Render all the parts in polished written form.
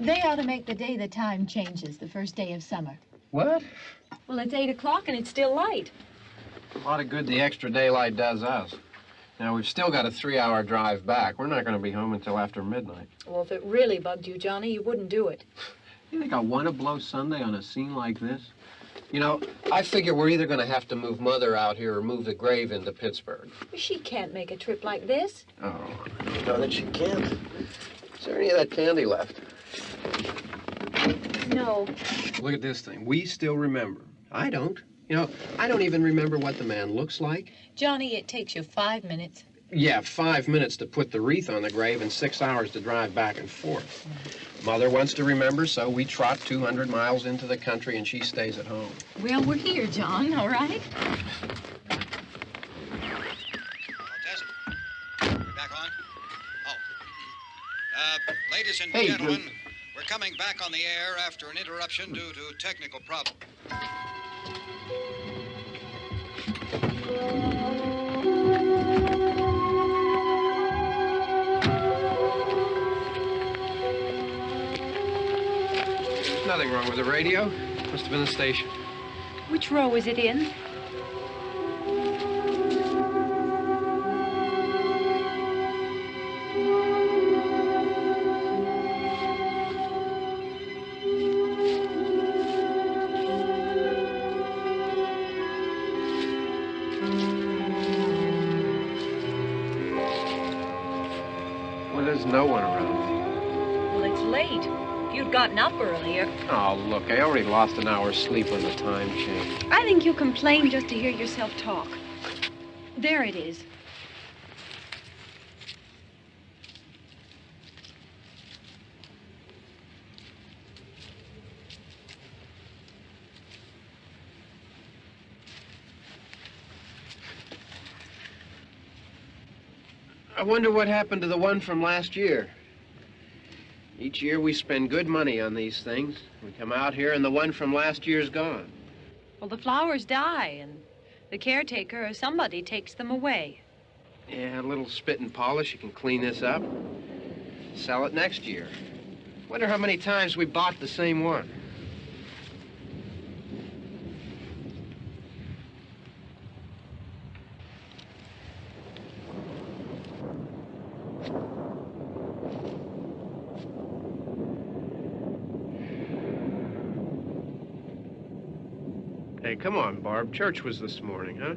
They ought to make the day the time changes, the first day of summer. What? Well, it's 8 o'clock and it's still light. A lot of good the extra daylight does us. Now, we've still got a 3-hour drive back. We're not going to be home until after midnight. Well, if it really bugged you, Johnny, you wouldn't do it. You think I want to blow Sunday on a scene like this? You know, I figure we're either going to have to move Mother out here or move the grave into Pittsburgh. She can't make a trip like this. Oh, you know that she can't. Is there any of that candy left? No. Look at this thing. We still remember. I don't. You know, I don't even remember what the man looks like. Johnny, it takes you 5 minutes. Yeah, 5 minutes to put the wreath on the grave and 6 hours to drive back and forth. Mother wants to remember, so we trot 200 miles into the country and she stays at home. Well, we're here, John, all right? Tess, we back on? Oh. Ladies and gentlemen, we're coming back on the air after an interruption due to technical problem. Nothing wrong with the radio. Must have been the station. Which row is it in? Well, there's no one around. Well, it's late. If you'd gotten up earlier. Oh, look, I already lost an hour's sleep when the time changed. I think you complain just to hear yourself talk. There it is. I wonder what happened to the one from last year. Each year we spend good money on these things. We come out here and the one from last year's gone. Well, the flowers die, and the caretaker or somebody takes them away. Yeah, a little spit and polish, you can clean this up. Sell it next year. Wonder how many times we bought the same one. Hey, come on, Barb. Church was this morning, huh?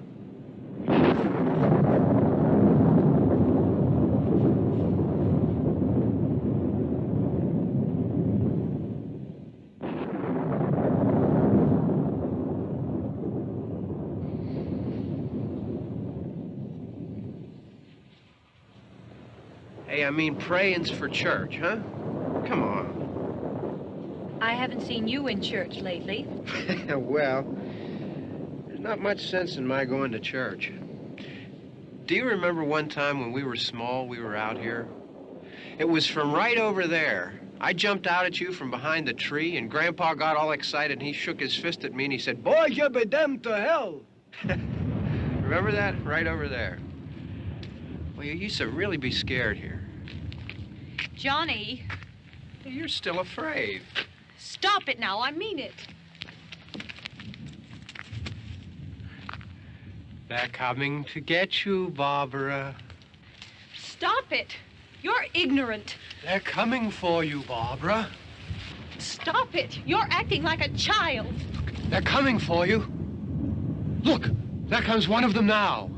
Hey, I mean praying's for church, huh? Come on. I haven't seen you in church lately. Well, there's not much sense in my going to church. Do you remember one time when we were small, we were out here? It was from right over there. I jumped out at you from behind the tree, and Grandpa got all excited, and he shook his fist at me, and he said, "Boy, you be damned to hell." Remember that? Right over there. Well, you used to really be scared here. Johnny, You're still afraid. stop it now. I mean it. They're coming to get you, Barbara. Stop it. You're ignorant. They're coming for you, Barbara. Stop it. You're acting like a child. They're coming for you. Look, there comes one of them now.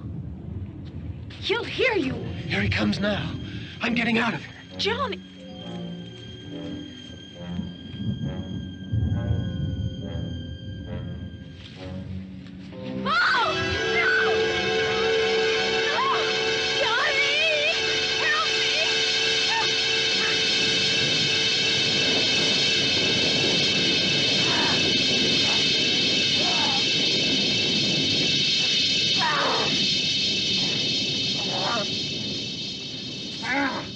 He'll hear you. Here he comes now. I'm getting out of here. Johnny. Oh! No! No! Johnny! Help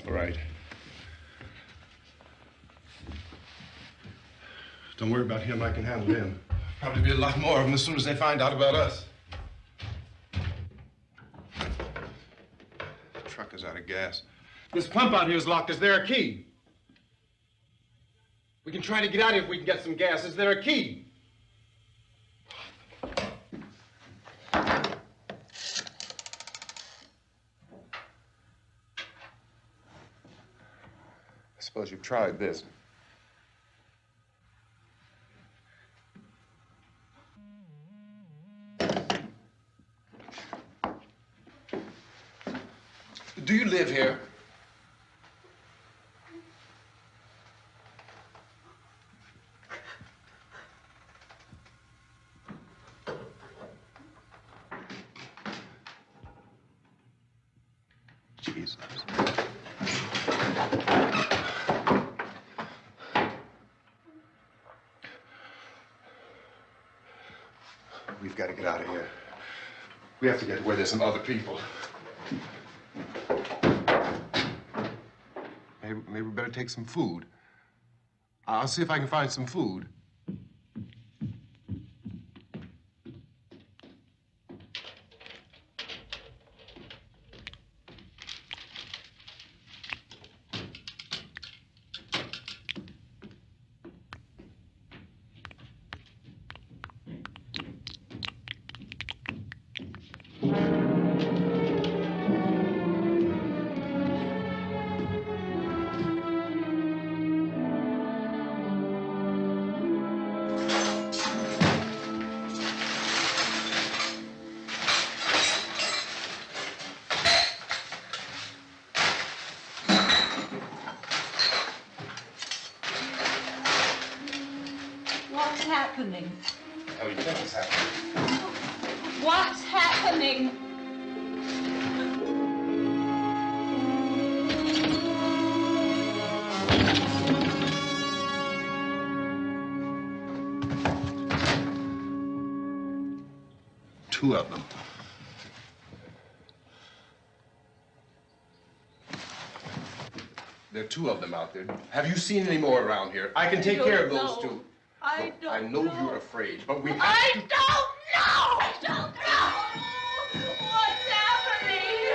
All right. Don't worry about him. I can handle him. Probably be a lot more of them as soon as they find out about us. The truck is out of gas. This pump out here is locked. Is there a key? We can try to get out here if we can get some gas. Is there a key? I suppose you've tried this. Do you live here? Jesus. We've got to get out of here. We have to get where there's some other people. Maybe we better take some food. I'll see if I can find some food. What's happening? How do you think it's happening? What's happening? Two of them. There are two of them out there. Have you seen any more around here? I can take care of those two. I Look, I know you're afraid, but we have to... I don't know! I don't know! What's happening?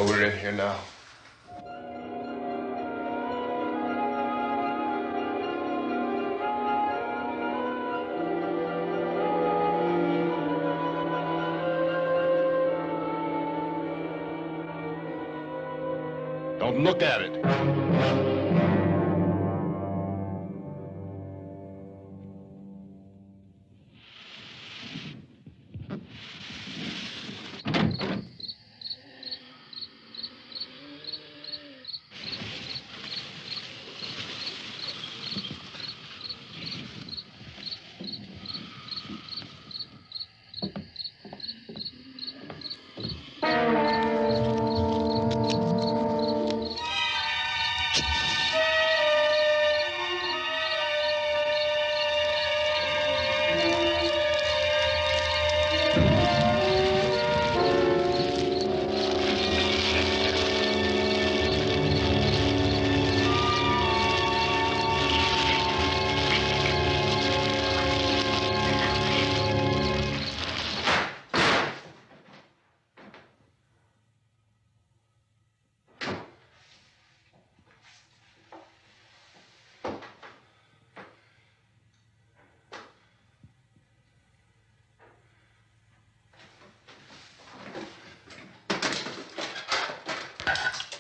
we're in here now. Don't look at it.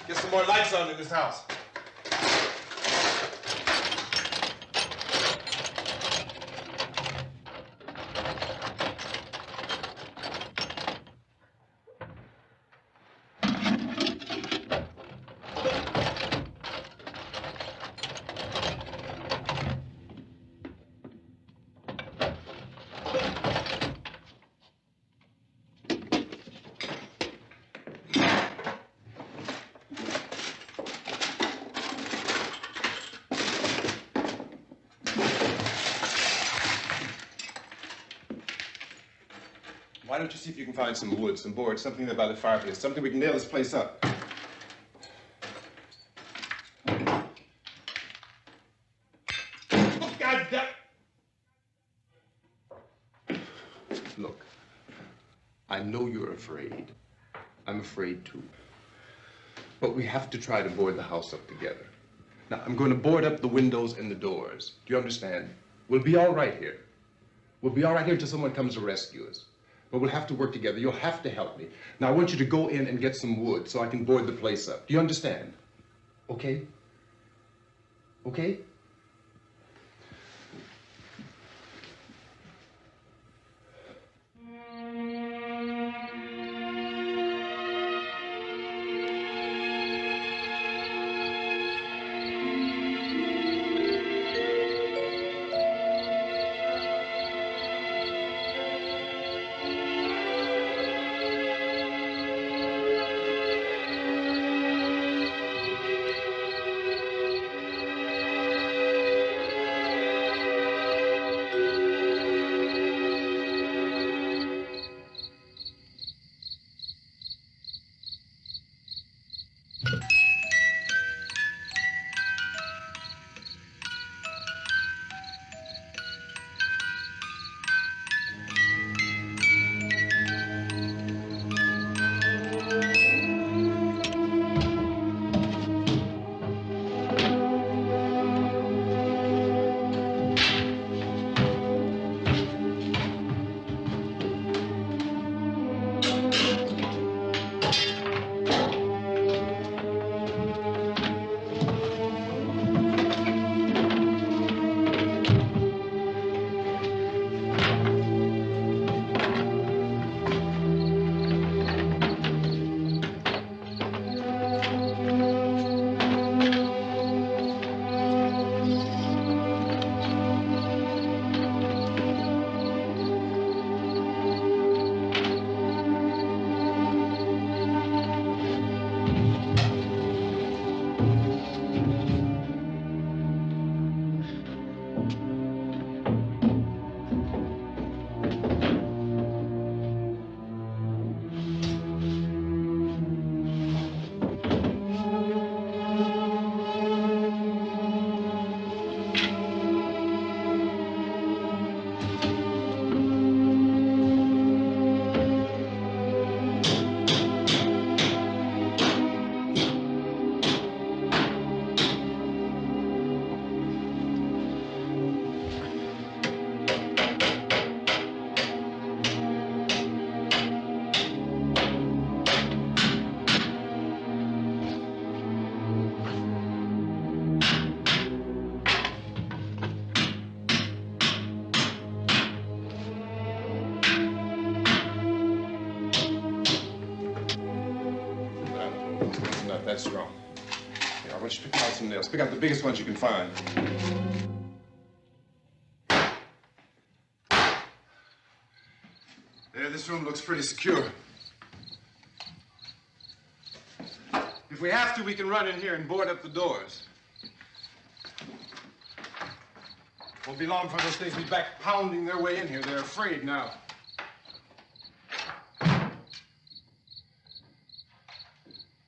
Get some more lights on in this house. Why don't you see if you can find some wood, some board, something there by the fireplace, something we can nail this place up. Oh, God damn! Look, I know you're afraid. I'm afraid too. But we have to try to board the house up together. Now, I'm going to board up the windows and the doors. Do you understand? We'll be all right here. We'll be all right here until someone comes to rescue us. But we'll have to work together. You'll have to help me. Now, I want you to go in and get some wood so I can board the place up. Do you understand? Okay? Okay? That's wrong. Here, I want you to pick out some nails. Pick out the biggest ones you can find. There, this room looks pretty secure. If we have to, we can run in here and board up the doors. Won't be long for those things to be back pounding their way in here. They're afraid now.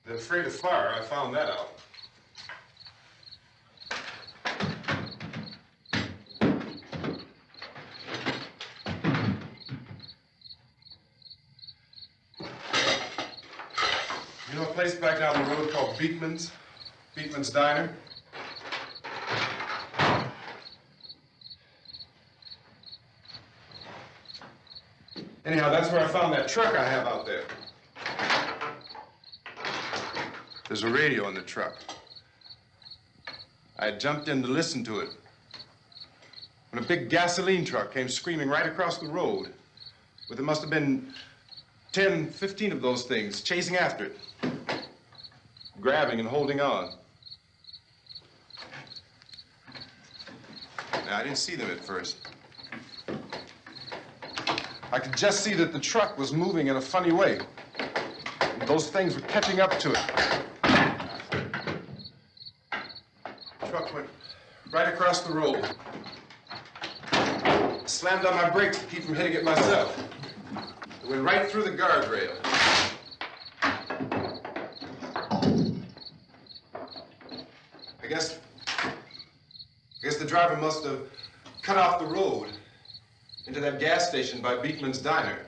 They're afraid of fire. I found that out. You know a place back down the road called Beekman's? Beekman's Diner? Anyhow, that's where I found that truck I have out there. There's a radio in the truck. I jumped in to listen to it when a big gasoline truck came screaming right across the road. Well, there must have been 10, 15 of those things chasing after it, grabbing and holding on. Now, I didn't see them at first. I could just see that the truck was moving in a funny way. Those things were catching up to it. The truck went right across the road. Slammed on my brakes to keep from hitting it myself. It went right through the guardrail. I guess the driver must have cut off the road into that gas station by Beekman's Diner.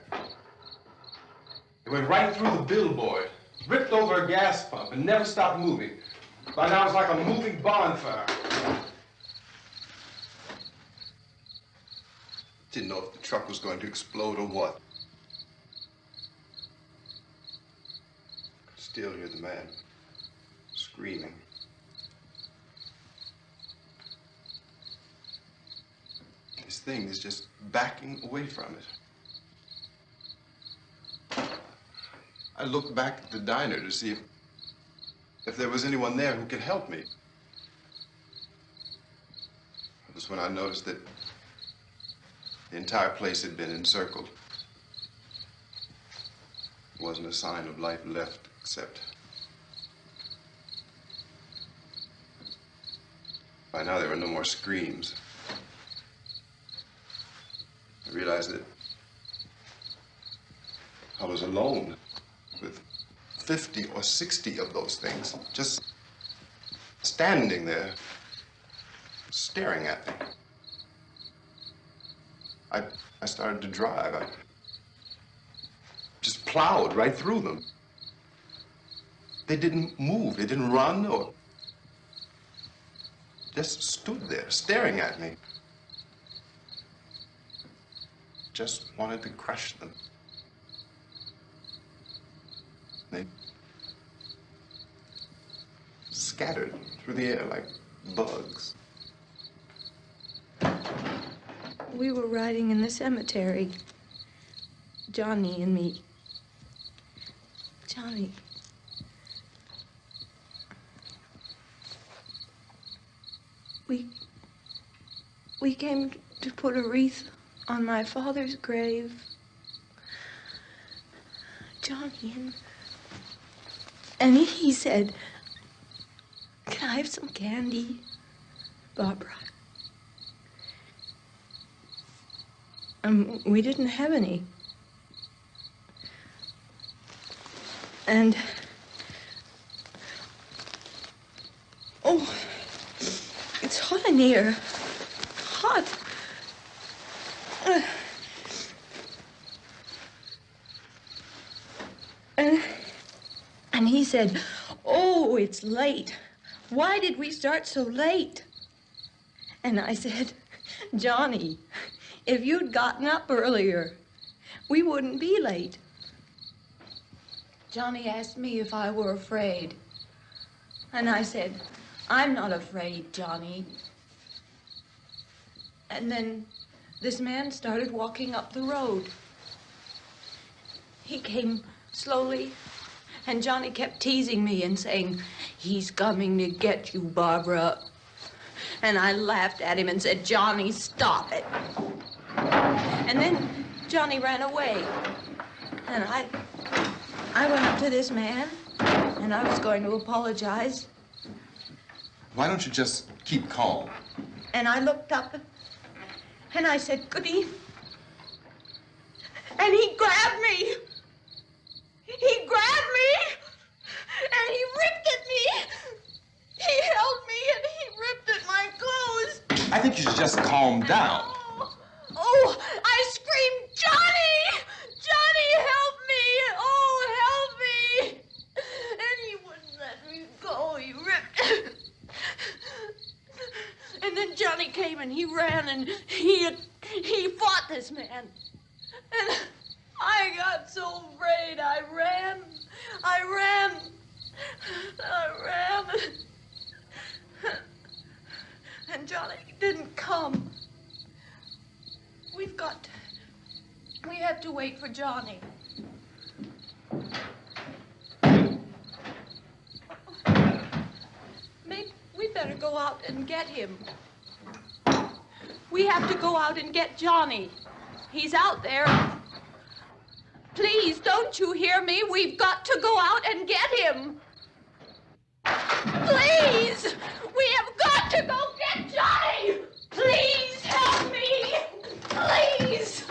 It went right through the billboard, ripped over a gas pump, and never stopped moving. By now, it's like a moving bonfire. Didn't know if the truck was going to explode or what. Could still hear the man screaming. This thing is just backing away from it. I looked back at the diner to see if there was anyone there who could help me. It was when I noticed that the entire place had been encircled. There wasn't a sign of life left except by now there were no more screams. I realized that I was alone with 50 or 60 of those things, just standing there, staring at me. I started to drive. I just plowed right through them. They didn't move, they didn't run or just stood there, staring at me. Just wanted to crush them. They scattered through the air like bugs. We were riding in the cemetery, Johnny and me. Johnny. We came to put a wreath on my father's grave. Johnny, and he said, "Can I have some candy, Barbara?" We didn't have any. And, oh, it's hot in here. Hot. And he said, "Oh, it's late. Why did we start so late?" And I said, "Johnny, if you'd gotten up earlier, we wouldn't be late." Johnny asked me if I were afraid. And I said, "I'm not afraid, Johnny." And then this man started walking up the road. He came slowly And Johnny kept teasing me and saying, "He's coming to get you, Barbara." And I laughed at him and said, "Johnny, stop it." And then Johnny ran away. And I went up to this man, and I was going to apologize. Why don't you just keep calm? And I looked up, and I said, "Good evening." And he grabbed me. He grabbed me, and he ripped at me. He held me, and he ripped at my clothes. I think you should just calm down. Oh, I screamed, "Johnny! Johnny, help me! Oh, help me!" And he wouldn't let me go. He ripped. And then Johnny came and he ran and he fought this man. And I got so afraid. I ran. And Johnny didn't come. We have to wait for Johnny. Maybe we better go out and get him. We have to go out and get Johnny. He's out there. Please, don't you hear me? We've got to go out and get him. Please! We have got to go get Johnny! Please help me! Please!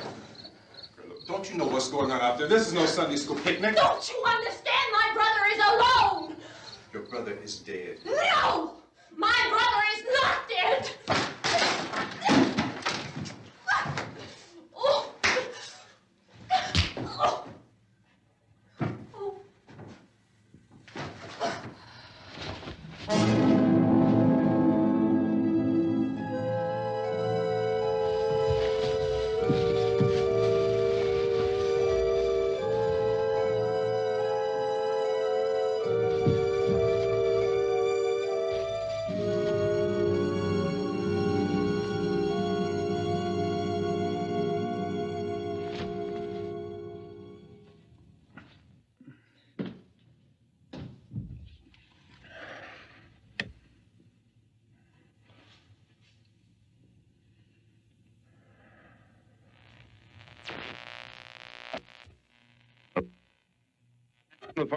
Don't you know what's going on out there? This is no Sunday school picnic. Don't you understand? My brother is alone! Your brother is dead. No! My brother is not dead! Oh. Oh.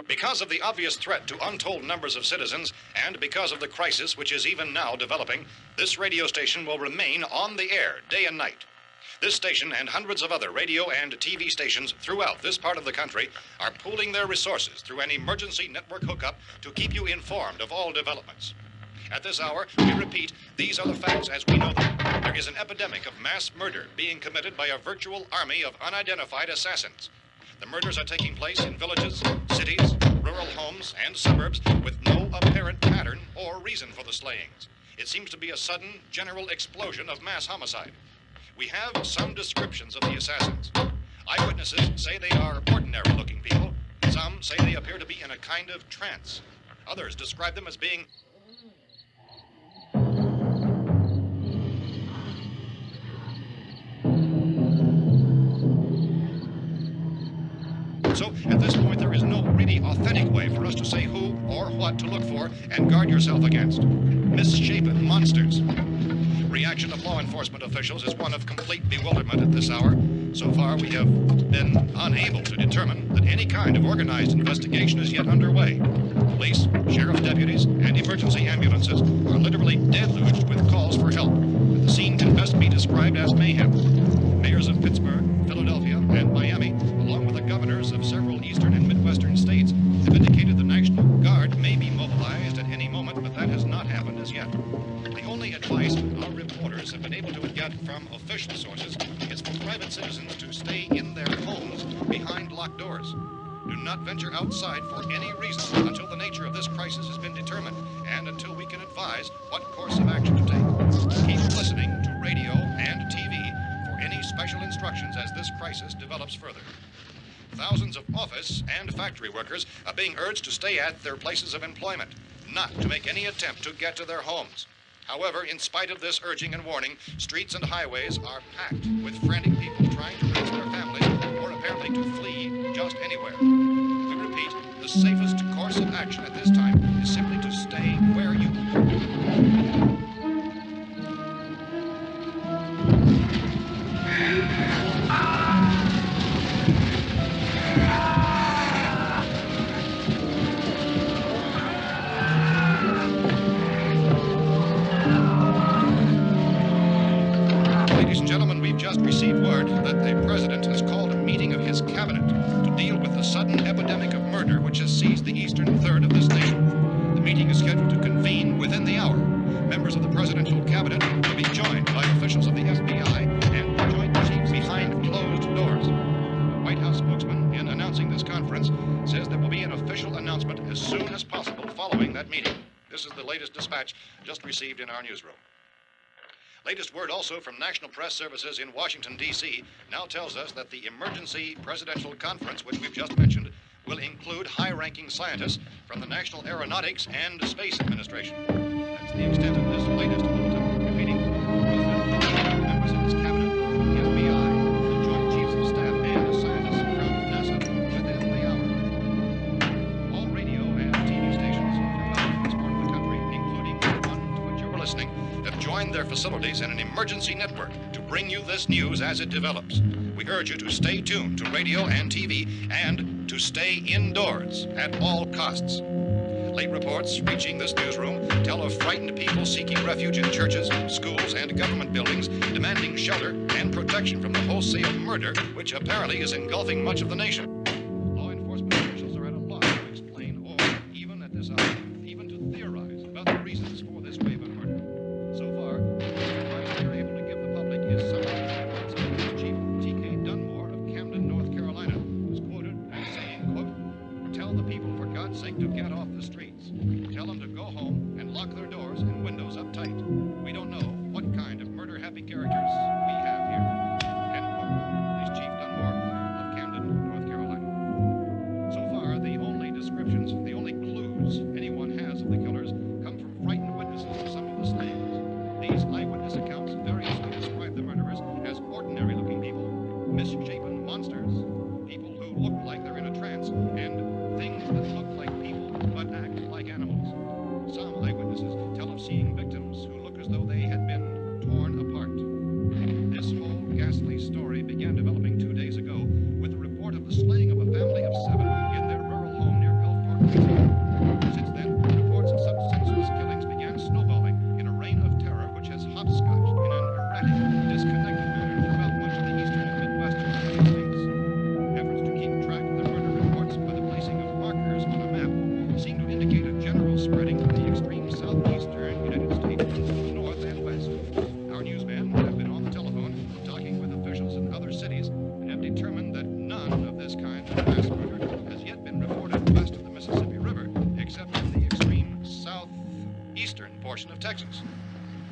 Because of the obvious threat to untold numbers of citizens, and because of the crisis which is even now developing, this radio station will remain on the air day and night. This station and hundreds of other radio and TV stations throughout this part of the country are pooling their resources through an emergency network hookup to keep you informed of all developments. At this hour, we repeat, these are the facts as we know them. There is an epidemic of mass murder being committed by a virtual army of unidentified assassins. The murders are taking place in villages, cities, rural homes, and suburbs with no apparent pattern or reason for the slayings. It seems to be a sudden, general explosion of mass homicide. We have some descriptions of the assassins. Eyewitnesses say they are ordinary-looking people. Some say they appear to be in a kind of trance. Others describe them as being So, at this point, there is no really authentic way for us to say who or what to look for and guard yourself against. Misshapen monsters. Reaction of law enforcement officials is one of complete bewilderment at this hour. So far, we have been unable to determine that any kind of organized investigation is yet underway. Police, sheriff's deputies, and emergency ambulances are literally deluged with calls for help. The scene can best be described as mayhem. Mayors of Pittsburgh, Philadelphia, and Miami, along with the governors of several eastern and midwestern states, have indicated the National Guard may be mobilized at any moment, but that has not happened as yet. The only advice our reporters have been able to get from official sources is for private citizens to stay in their homes behind locked doors. Do not venture outside for any reason until the nature of this crisis has been determined and until we can advise what course of action to take. Keep listening to radio and TV for any special instructions as this crisis develops further. Thousands of office and factory workers are being urged to stay at their places of employment, not to make any attempt to get to their homes. However, in spite of this urging and warning, streets and highways are packed with frantic people trying to reach their families or apparently to flee just anywhere. We repeat, the safest course of action at this time is simply to stay where you Ladies and gentlemen, we've just received word that the president has called a meeting of his cabinet to deal with the sudden epidemic of murder which has seized the eastern third of this nation. The meeting is scheduled to convene within the hour. Members of the presidential cabinet will be joined by officials of the FBI and joint chiefs behind closed doors. The White House spokesman, in announcing this conference, says there will be an official announcement as soon as possible following that meeting. This is the latest dispatch just received in our newsroom. Latest word also from National Press Services in Washington, D.C. now tells us that the emergency presidential conference, which we've just mentioned, will include high-ranking scientists from the National Aeronautics and Space Administration. That's the extent of this latest bulletin. Repeating, members of his cabinet, the FBI, the Joint Chiefs of Staff, and scientists from NASA within the hour. All radio and TV stations throughout this part of the country, including the one to which you were listening, have joined their facilities in an emergency network to bring you this news as it develops. We urge you to stay tuned to radio and TV and to stay indoors at all costs. Late reports reaching this newsroom tell of frightened people seeking refuge in churches, schools, and government buildings, demanding shelter and protection from the wholesale murder which apparently is engulfing much of the nation. Law enforcement officials are at a loss to explain or, even at this hour, even to theorize about the reasons for this wave of murder. So far, the advice we are able to give the public is summary reports of Police Chief T.K. Dunmore of Camden, North Carolina, who's quoted as saying, quote, "Tell the people, for God's sake, to get off the streets. Tell them to go home and lock their doors and windows up tight. We don't know what kind of murder-happy characters we have here." End quote. Police Chief Dunmore of Camden, North Carolina. So far, the only descriptions, the only clues anyone has of the killers come from frightened witnesses of some of the slayings. These eyewitness accounts variously describe the murderers as ordinary-looking people, misshapen monsters, people who look like they're in a trance, and things that look like people but act like animals. Some eyewitnesses tell of seeing victims who look as though they had been torn apart. This whole ghastly story began developing 2 days ago with the report of the slaying of a family of 7 in their rural home near Gulfport, Louisiana. Since then, reports of such senseless killings began snowballing in a reign of terror which has hopscotched in an erratic, disconnected manner throughout much of the eastern and midwestern United States. Efforts to keep track of the murder reports by the placing of markers on a map seem to indicate a general spreading of the extreme southeastern United States to the north and west. Our newsmen have been on the telephone talking with officials in other cities and have determined that none of this kind of mass murder has yet been reported west of the Mississippi River, except in the extreme southeastern portion of Texas.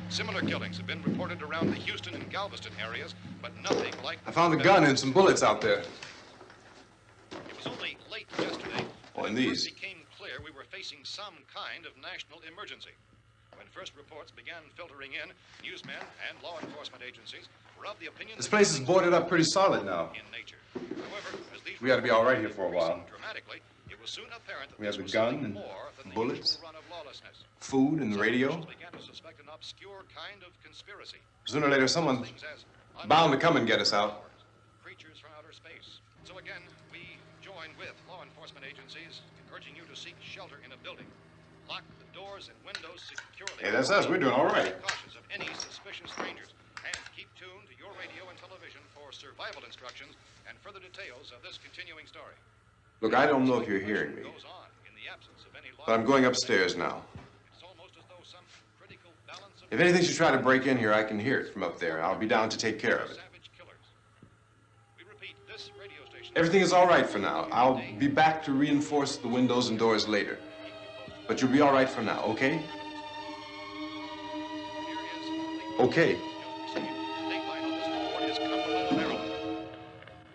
Similar killings have been reported around the Houston and Galveston areas, but nothing like... I found a gun and some bullets out there. It was only late yesterday Oh, that and it first these. became clear we were facing some kind of national emergency. When first reports began filtering in, newsmen and law enforcement agencies were of the opinion This that place is things boarded up were pretty solid now. in nature. However, as these We ought to be all right here reports for a while. increased dramatically, it was soon apparent that We have this the was gun something and more than the bullets, usual run of lawlessness. food and the Some radio. officials began to suspect an obscure kind of conspiracy. Sooner or later, someone's Things as bound to come and get us out. creatures from outer space. So again, we join with law enforcement agencies in urging you to seek shelter in a building. Lock the doors and windows securely. Hey, that's us. We're doing all right. Be cautious of any suspicious strangers. And keep tuned to your radio and television for survival instructions and further details of this continuing story. Look, I don't know if you're hearing me, Goes on in the absence of any law. but I'm going upstairs now. It's almost as though some critical balance of If anything should try to break in here, I can hear it from up there. I'll be down to take care of it. savage killers. We repeat, this radio station. Everything is all right for now. I'll be back to reinforce the windows and doors later. But you'll be all right for now, okay? Okay.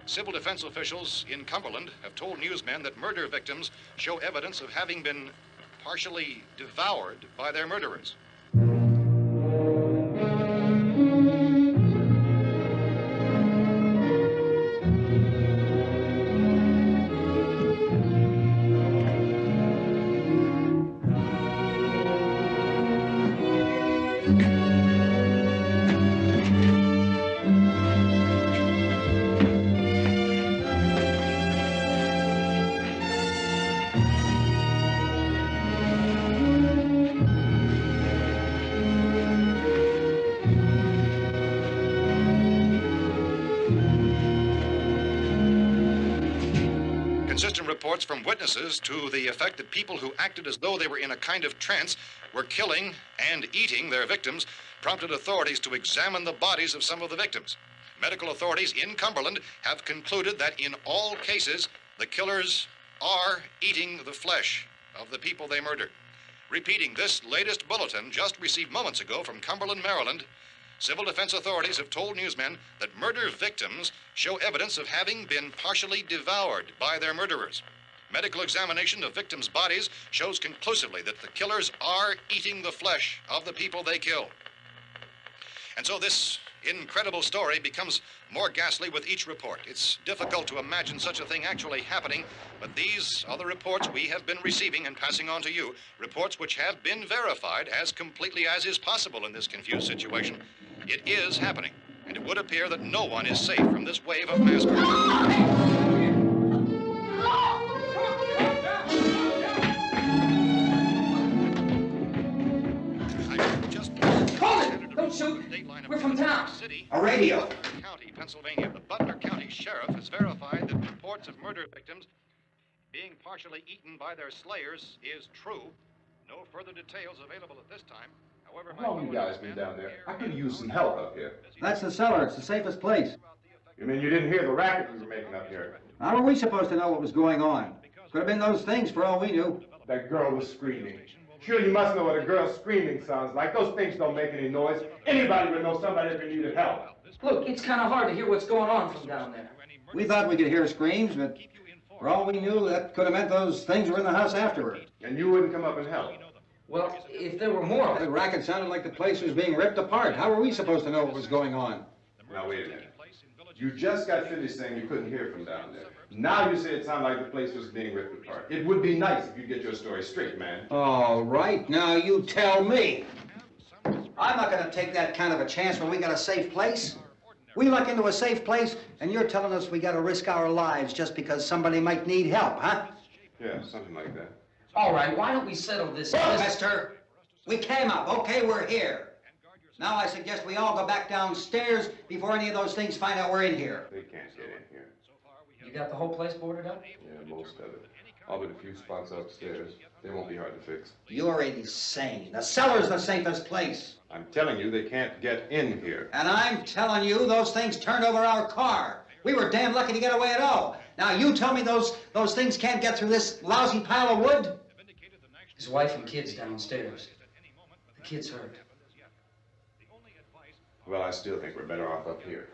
Civil defense officials in Cumberland have told newsmen that murder victims show evidence of having been partially devoured by their murderers. Inconsistent reports from witnesses to the effect that people who acted as though they were in a kind of trance were killing and eating their victims prompted authorities to examine the bodies of some of the victims. Medical authorities in Cumberland have concluded that in all cases, the killers are eating the flesh of the people they murdered. Repeating this latest bulletin just received moments ago from Cumberland, Maryland, civil defense authorities have told newsmen that murder victims show evidence of having been partially devoured by their murderers. Medical examination of victims' bodies shows conclusively that the killers are eating the flesh of the people they kill. And so this incredible story becomes more ghastly with each report. It's difficult to imagine such a thing actually happening, but these are the reports we have been receiving and passing on to you, reports which have been verified as completely as is possible in this confused situation. It is happening, and it would appear that no one is safe from this wave of mass murder. Don't shoot. We're from town. A radio. County, Pennsylvania. The Butler County Sheriff has verified that reports of murder victims being partially eaten by their slayers is true. No further details available at this time. However, How long you guys been down there? I could use some help up here. That's the cellar. It's the safest place. You mean you didn't hear the racket we were making up here? How were we supposed to know what was going on? Could have been those things for all we knew. That girl was screaming. Sure, you must know what a girl screaming sounds like. Those things don't make any noise. Anybody would know somebody ever needed help. Look, it's kind of hard to hear what's going on from down there. We thought we could hear screams, but for all we knew, that could have meant those things were in the house afterward. And you wouldn't come up and help? Well, if there were more of The it. racket sounded like the place was being ripped apart. How were we supposed to know what was going on? Now, wait a minute. You just got finished saying you couldn't hear from down there. Now you say it sounded like the place was being ripped apart. It would be nice if you'd get your story straight, man. All right, now you tell me. I'm not going to take that kind of a chance when we got a safe place. We luck into a safe place, and you're telling us we got to risk our lives just because somebody might need help, huh? Yeah, something like that. All right, why don't we settle this? Mister, we came up. Okay, we're here. Now I suggest we all go back downstairs before any of those things find out we're in here. They can't get in here. You got the whole place boarded up? Yeah, most of it. All but a few spots upstairs. They won't be hard to fix. You're insane. The cellar's the safest place. I'm telling you, they can't get in here. And I'm telling you, those things turned over our car. We were damn lucky to get away at all. Now you tell me those things can't get through this lousy pile of wood? His wife and kids downstairs. The kid's hurt. Well, I still think we're better off up here.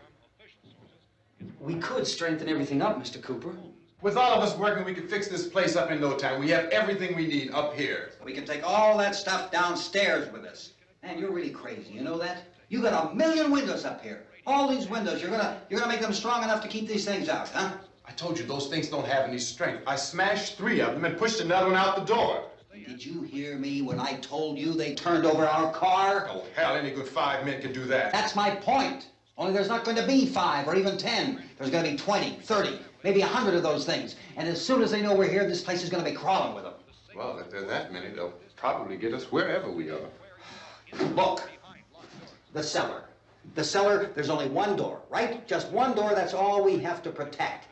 We could strengthen everything up, Mr. Cooper. With all of us working, we could fix this place up in no time. We have everything we need up here. We can take all that stuff downstairs with us. Man, you're really crazy, you know that? You got 1,000,000 windows up here. All these windows, you're gonna make them strong enough to keep these things out, huh? I told you those things don't have any strength. I smashed 3 of them and pushed another one out the door. Did you hear me when I told you they turned over our car? Oh, hell, any good 5 men can do that. That's my point. Only there's not going to be 5 or even 10. There's going to be 20, 30, maybe 100 of those things. And as soon as they know we're here, this place is going to be crawling with them. Well, if there are that many, they'll probably get us wherever we are. Look, the cellar. The cellar, there's only one door, right? Just one door, that's all we have to protect.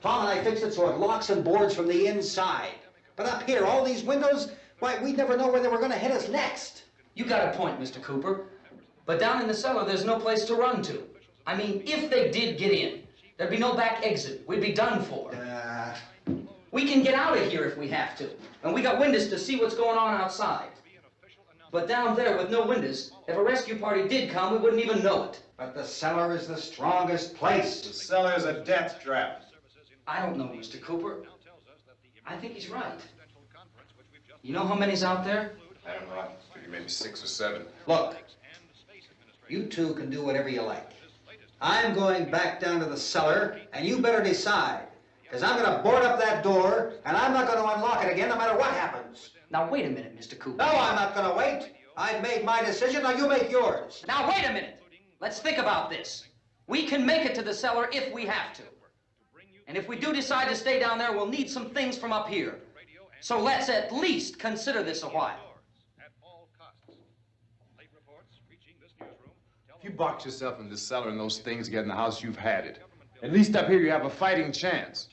Tom and I fixed it so it locks and boards from the inside. But up here, all these windows, why, we'd never know where they were going to hit us next. You got a point, Mr. Cooper. But down in the cellar, there's no place to run to. I mean, if they did get in, there'd be no back exit. We'd be done for. We can get out of here if we have to. And we got windows to see what's going on outside. But down there with no windows, if a rescue party did come, we wouldn't even know it. But the cellar is the strongest place. The cellar is a death trap. I don't know, Mr. Cooper. I think he's right. You know how many's out there? I don't know. Maybe 6 or 7. Look, you two can do whatever you like. I'm going back down to the cellar, and you better decide. Because I'm going to board up that door, and I'm not going to unlock it again no matter what happens. Now, wait a minute, Mr. Cooper. No, I'm not going to wait. I've made my decision, now you make yours. Now, wait a minute. Let's think about this. We can make it to the cellar if we have to. And if we do decide to stay down there, we'll need some things from up here. So let's at least consider this a while. If you box yourself in this cellar and those things get in the house, you've had it. At least up here you have a fighting chance.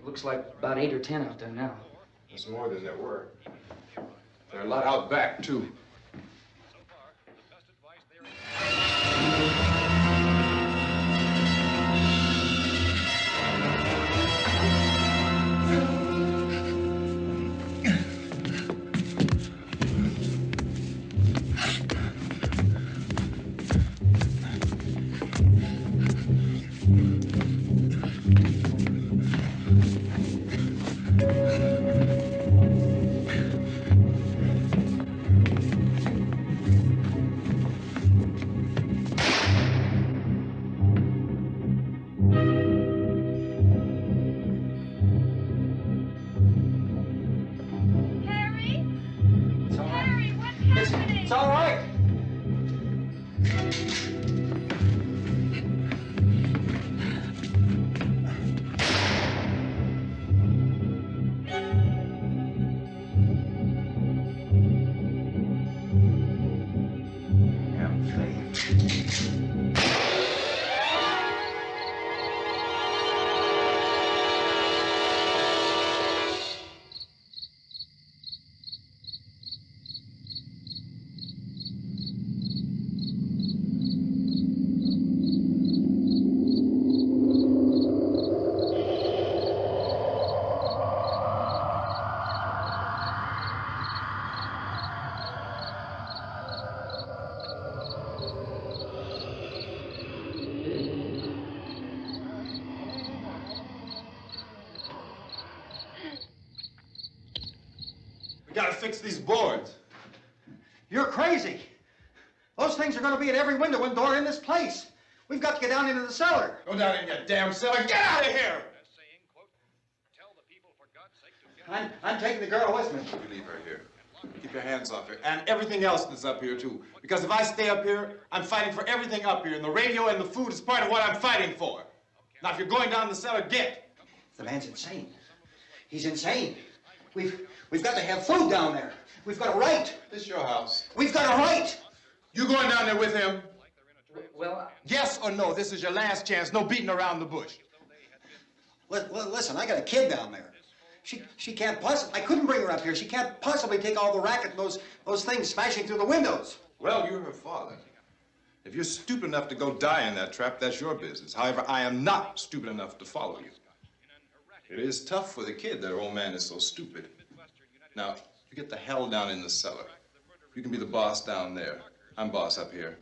Looks like about 8 or 10 out there now. There's more than there were. There are a lot out back, too. We gotta fix these boards. You're crazy. Those things are going to be at every window and door in this place. We've got to get down into the cellar. Go down in your damn cellar. Get out of here! I'm taking the girl with me. You leave her here. Keep your hands off her. And everything else that's up here, too. Because if I stay up here, I'm fighting for everything up here. And the radio and the food is part of what I'm fighting for. Now, if you're going down the cellar, get. The man's insane. He's insane. We've got to have food down there. We've got a right. This is your house. We've got a right. You going down there with him? Well, Yes or no? This is your last chance. No beating around the bush. Listen, I got a kid down there. She can't possibly, I couldn't bring her up here. She can't possibly take all the racket and those things smashing through the windows. Well, you're her father. If you're stupid enough to go die in that trap, that's your business. However, I am not stupid enough to follow you. It is tough for the kid that her old man is so stupid. Now, you get the hell down in the cellar. You can be the boss down there. I'm boss up here.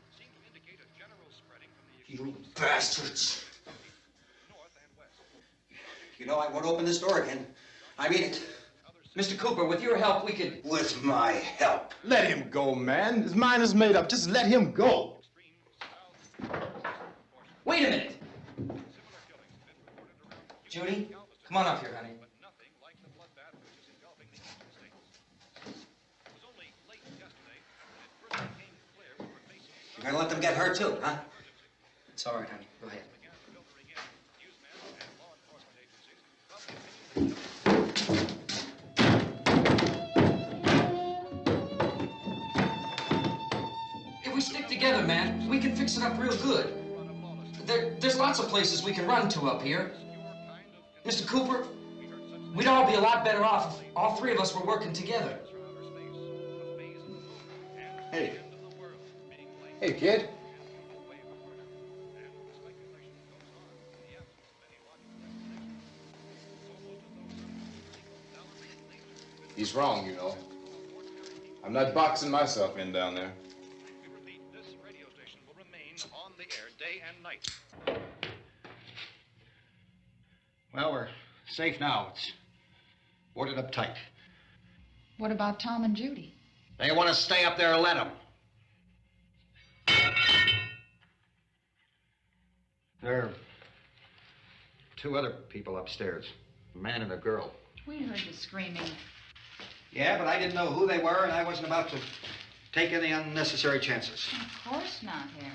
You bastards. You know, I won't open this door again. I mean it. Mr. Cooper, with your help, we could... With my help. Let him go, man. His mind is made up. Just let him go. Wait a minute. Judy, come on up here, honey. You're gonna let them get hurt too, huh? It's all right, honey. Go ahead. If we stick together, man, we can fix it up real good. There's lots of places we can run to up here. Mr. Cooper, we'd all be a lot better off if all three of us were working together. Hey. Hey, kid. He's wrong, you know. I'm not boxing myself in down there. This radio station will remain on the air day and night. Well, we're safe now. It's boarded up tight. What about Tom and Judy? They want to stay up there, let them. There are two other people upstairs, a man and a girl. We heard you screaming. Yeah, but I didn't know who they were, and I wasn't about to take any unnecessary chances. Of course not, Harry.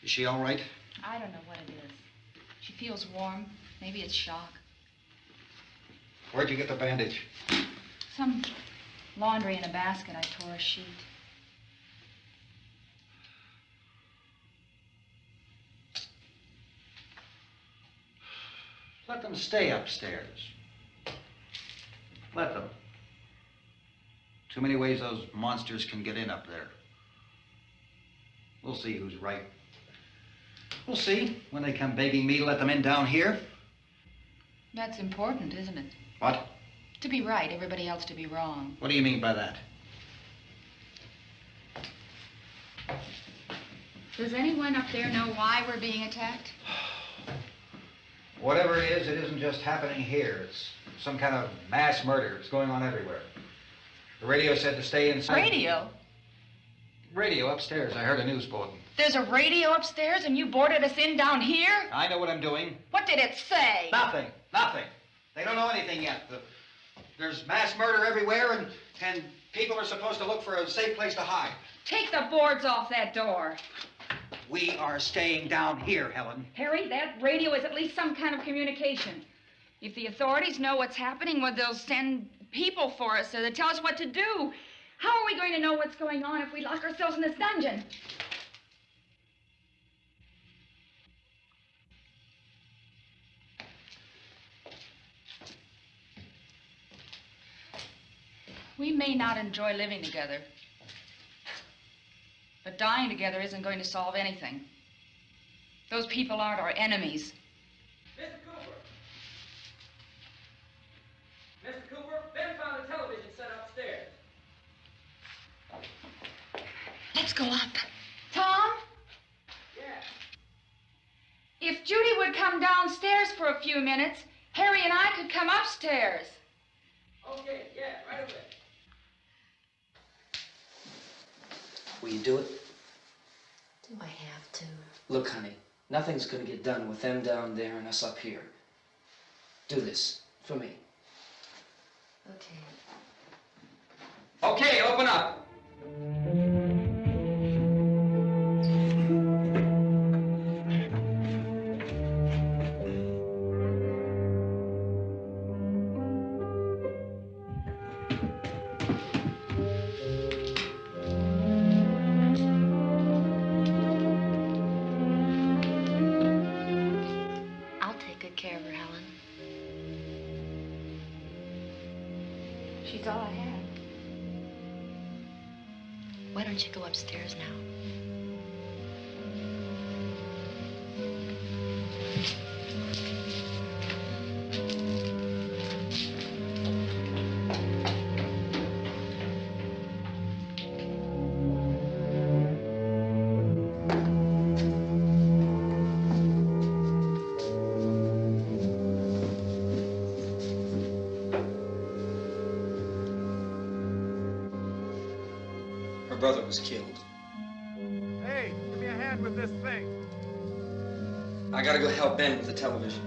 Is she all right? I don't know what it is. She feels warm. Maybe it's shock. Where'd you get the bandage? Some laundry in a basket. I tore a sheet. Let them stay upstairs. Let them. Too many ways those monsters can get in up there. We'll see who's right. We'll see when they come begging me to let them in down here. That's important, isn't it? What? To be right, everybody else to be wrong. What do you mean by that? Does anyone up there know why we're being attacked? Whatever it isn't just happening here. It's some kind of mass murder. It's going on everywhere. The radio said to stay inside. Radio? Radio upstairs. I heard a news bulletin. There's a radio upstairs and you boarded us in down here? I know what I'm doing. What did it say? Nothing. Nothing. They don't know anything yet. There's mass murder everywhere, and people are supposed to look for a safe place to hide. Take the boards off that door. We are staying down here, Helen. Harry, that radio is at least some kind of communication. If the authorities know what's happening, well, they'll send people for us so they'll tell us what to do. How are we going to know what's going on if we lock ourselves in this dungeon? We may not enjoy living together, but dying together isn't going to solve anything. Those people aren't our enemies. Mr. Cooper! Mr. Cooper, Ben found a television set upstairs. Let's go up. Tom? Yeah. If Judy would come downstairs for a few minutes, Harry and I could come upstairs. Okay, yeah, right away. Will you do it? Do I have to? Look, honey, nothing's gonna get done with them down there and us up here. Do this for me. Okay. Okay, open up. She's all I have. Why don't you go upstairs now? Her brother was killed. Hey, give me a hand with this thing. I gotta go help Ben with the television.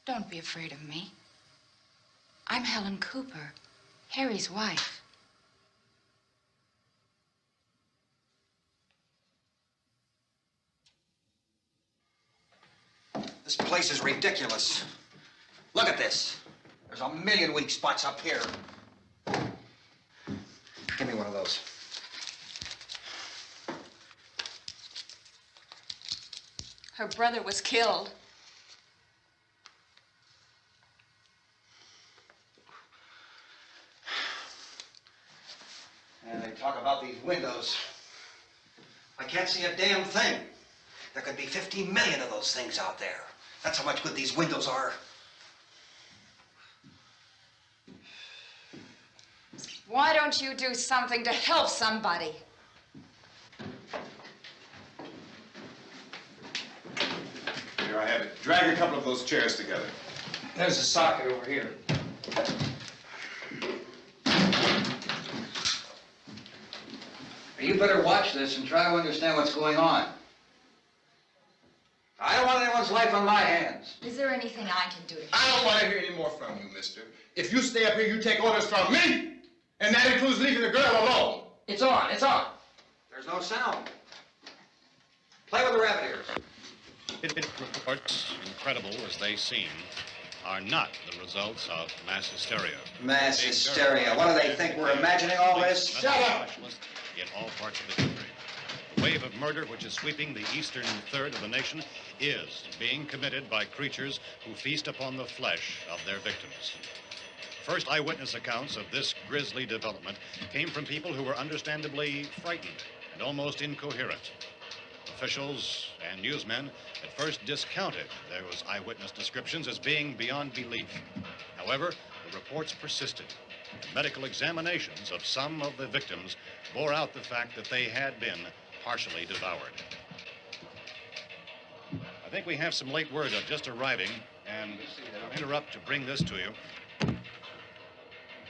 Don't be afraid of me. I'm Helen Cooper, Harry's wife. This place is ridiculous. Look at this. There's a million weak spots up here. Give me one of those. Her brother was killed. And they talk about these windows. I can't see a damn thing. There could be 15 million of those things out there. That's how much good these windows are. Why don't you do something to help somebody? Here I have it. Drag a couple of those chairs together. There's a socket over here. You better watch this and try to understand what's going on. I don't want anyone's life on my hands. Is there anything I can do to help? I don't want to hear any more from you, mister. If you stay up here, you take orders from me. And that includes leaving the girl alone. It's on, it's on. There's no sound. Play with the rabbit ears. Reports, incredible as they seem, are not the results of mass hysteria. Mass hysteria. What do they think? We're imagining all this? Shut up! In all parts of the country. The wave of murder which is sweeping the eastern third of the nation is being committed by creatures who feast upon the flesh of their victims. First eyewitness accounts of this grisly development came from people who were understandably frightened and almost incoherent. Officials and newsmen at first discounted those eyewitness descriptions as being beyond belief. However, the reports persisted. Medical examinations of some of the victims bore out the fact that they had been partially devoured. I think we have some late word just arriving, and I'll interrupt to bring this to you.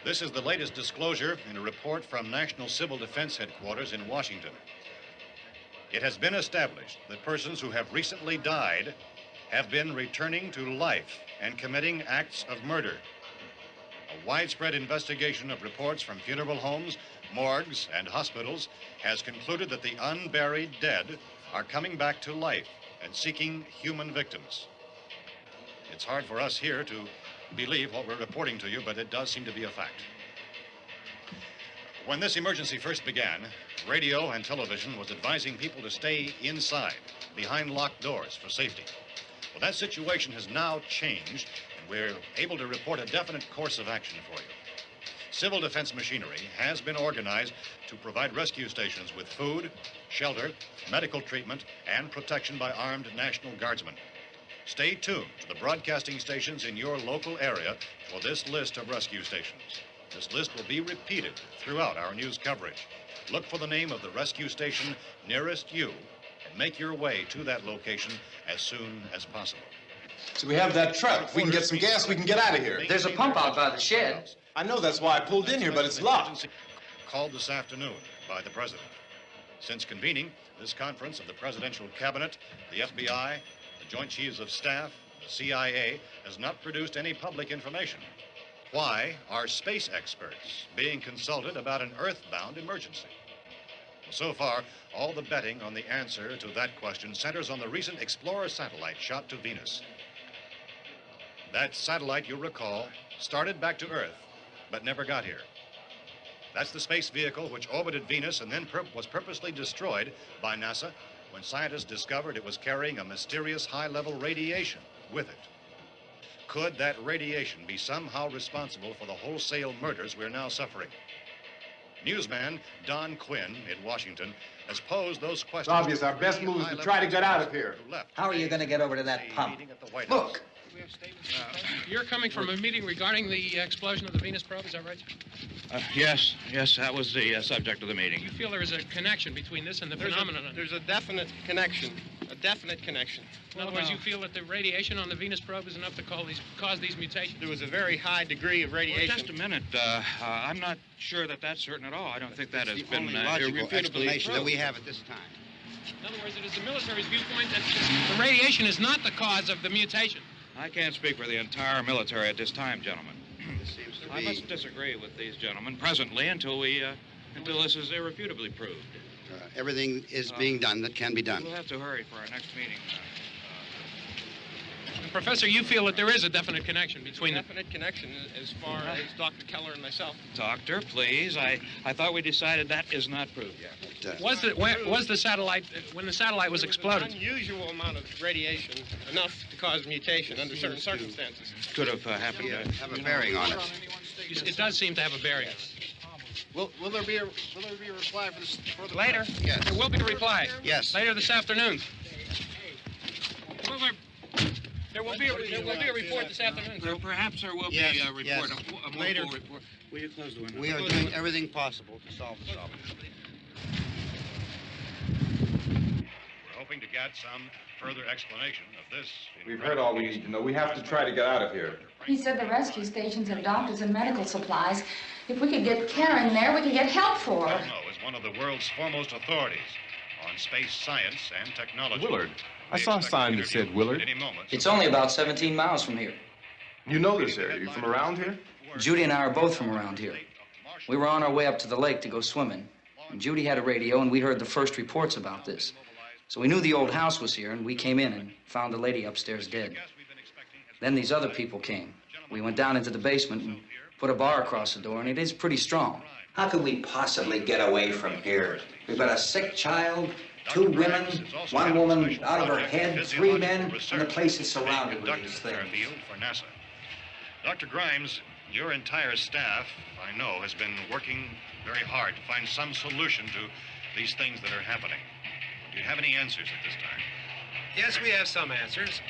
This is the latest disclosure in a report from National Civil Defense Headquarters in Washington. It has been established that persons who have recently died have been returning to life and committing acts of murder. A widespread investigation of reports from funeral homes, morgues, and hospitals has concluded that the unburied dead are coming back to life and seeking human victims. It's hard for us here to believe what we're reporting to you, but it does seem to be a fact. When this emergency first began, radio and television was advising people to stay inside, behind locked doors for safety. Well, that situation has now changed, and we're able to report a definite course of action for you. Civil defense machinery has been organized to provide rescue stations with food, shelter, medical treatment, and protection by armed National Guardsmen. Stay tuned to the broadcasting stations in your local area for this list of rescue stations. This list will be repeated throughout our news coverage. Look for the name of the rescue station nearest you and make your way to that location as soon as possible. So we have that truck. If we can get some gas, we can get out of here. There's a pump out by the shed. I know, that's why I pulled in here, but it's locked. Called this afternoon by the president. Since convening this conference of the presidential cabinet, the FBI, the Joint Chiefs of Staff, the CIA has not produced any public information. Why are space experts being consulted about an earthbound emergency? So far, all the betting on the answer to that question centers on the recent Explorer satellite shot to Venus. That satellite, you'll recall, started back to Earth, but never got here. That's the space vehicle which orbited Venus and then was purposely destroyed by NASA when scientists discovered it was carrying a mysterious high-level radiation with it. Could that radiation be somehow responsible for the wholesale murders we're now suffering? Newsman Don Quinn in Washington has posed those questions. It's obvious our best move is to try to get out of here. How are you going to get over to that pump? Look. You're coming from a meeting regarding the explosion of the Venus probe, is that right? Yes, that was the subject of the meeting. You feel there is a connection between this and the phenomenon? There's a definite connection. In other words, you feel that the radiation on the Venus probe is enough to cause these mutations? There was a very high degree of radiation. Well, just a minute. I'm not sure that that's certain at all. I don't think that has been logical explanation that we have at this time. In other words, it is the military's viewpoint that the radiation is not the cause of the mutation. I can't speak for the entire military at this time, gentlemen. This seems to be... I must disagree with these gentlemen presently until this is irrefutably proved. Everything is being done that can be done. We'll have to hurry for our next meeting. Professor, you feel that there is a definite connection between them? Definite connection as far as Dr. Keller and myself. Doctor, please. I thought we decided that is not proved yet. Was the satellite, when the satellite was exploded? An unusual amount of radiation, enough to cause mutation under certain circumstances. Could have happened. Have a bearing on it. It does seem to have a bearing. Will there be a reply for the Later? Yes. There will be a reply. Yes. Later this afternoon. There will be a report this afternoon. Well, perhaps there will be a report. Yes. A more Later. full report. Will you close the window? We are doing everything possible to solve the problem. We're hoping to get some further explanation of this. We've heard all we need to know. We have to try to get out of here. He said the rescue stations and doctors and medical supplies. If we could get care in there, we could get help for her. Romero is one of the world's foremost authorities on space science and technology. Willard. I saw a sign that said Willard. Any moment. It's only about 17 miles from here. You know this area. You from around here? Judy and I are both from around here. We were on our way up to the lake to go swimming. And Judy had a radio, and we heard the first reports about this. So we knew the old house was here, and we came in and found the lady upstairs dead. Then these other people came. We went down into the basement and put a bar across the door, and it is pretty strong. How could we possibly get away from here? We've got a sick child, 2 women, 1 woman out of her head, 3 men, and the place is surrounded with these things. For NASA. Dr. Grimes, your entire staff, I know, has been working very hard to find some solution to these things that are happening. Do you have any answers at this time? Yes, we have some answers.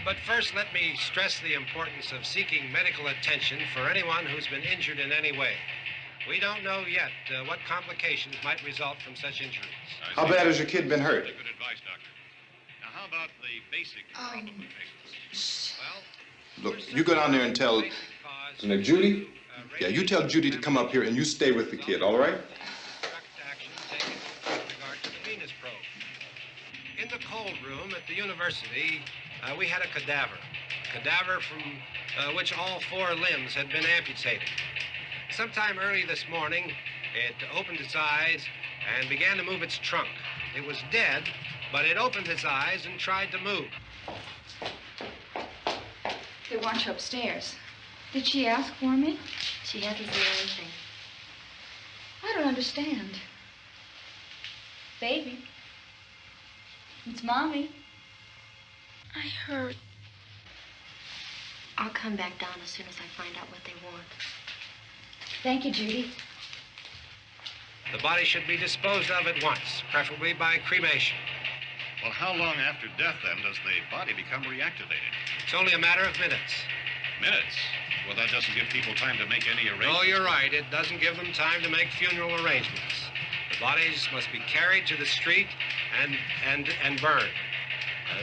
But first, let me stress the importance of seeking medical attention for anyone who's been injured in any way. We don't know yet what complications might result from such injuries. How bad has your kid been hurt? Good advice, Doctor. Now, how about the basic complications? Look, you go down there and tell... Now, Judy? Yeah, you tell Judy to come up here and you stay with the kid, all right? In the cold room at the university, we had a cadaver from which all 4 limbs had been amputated. Sometime early this morning, it opened its eyes and began to move its trunk. It was dead, but it opened its eyes and tried to move. They want you upstairs. Did she ask for me? She hasn't said anything. I don't understand. Baby. It's Mommy. I heard. I'll come back down as soon as I find out what they want. Thank you, Judy. The body should be disposed of at once, preferably by cremation. Well, how long after death, then, does the body become reactivated? It's only a matter of minutes. Minutes? Well, that doesn't give people time to make any arrangements. Oh, you're right. It doesn't give them time to make funeral arrangements. The bodies must be carried to the street and burned.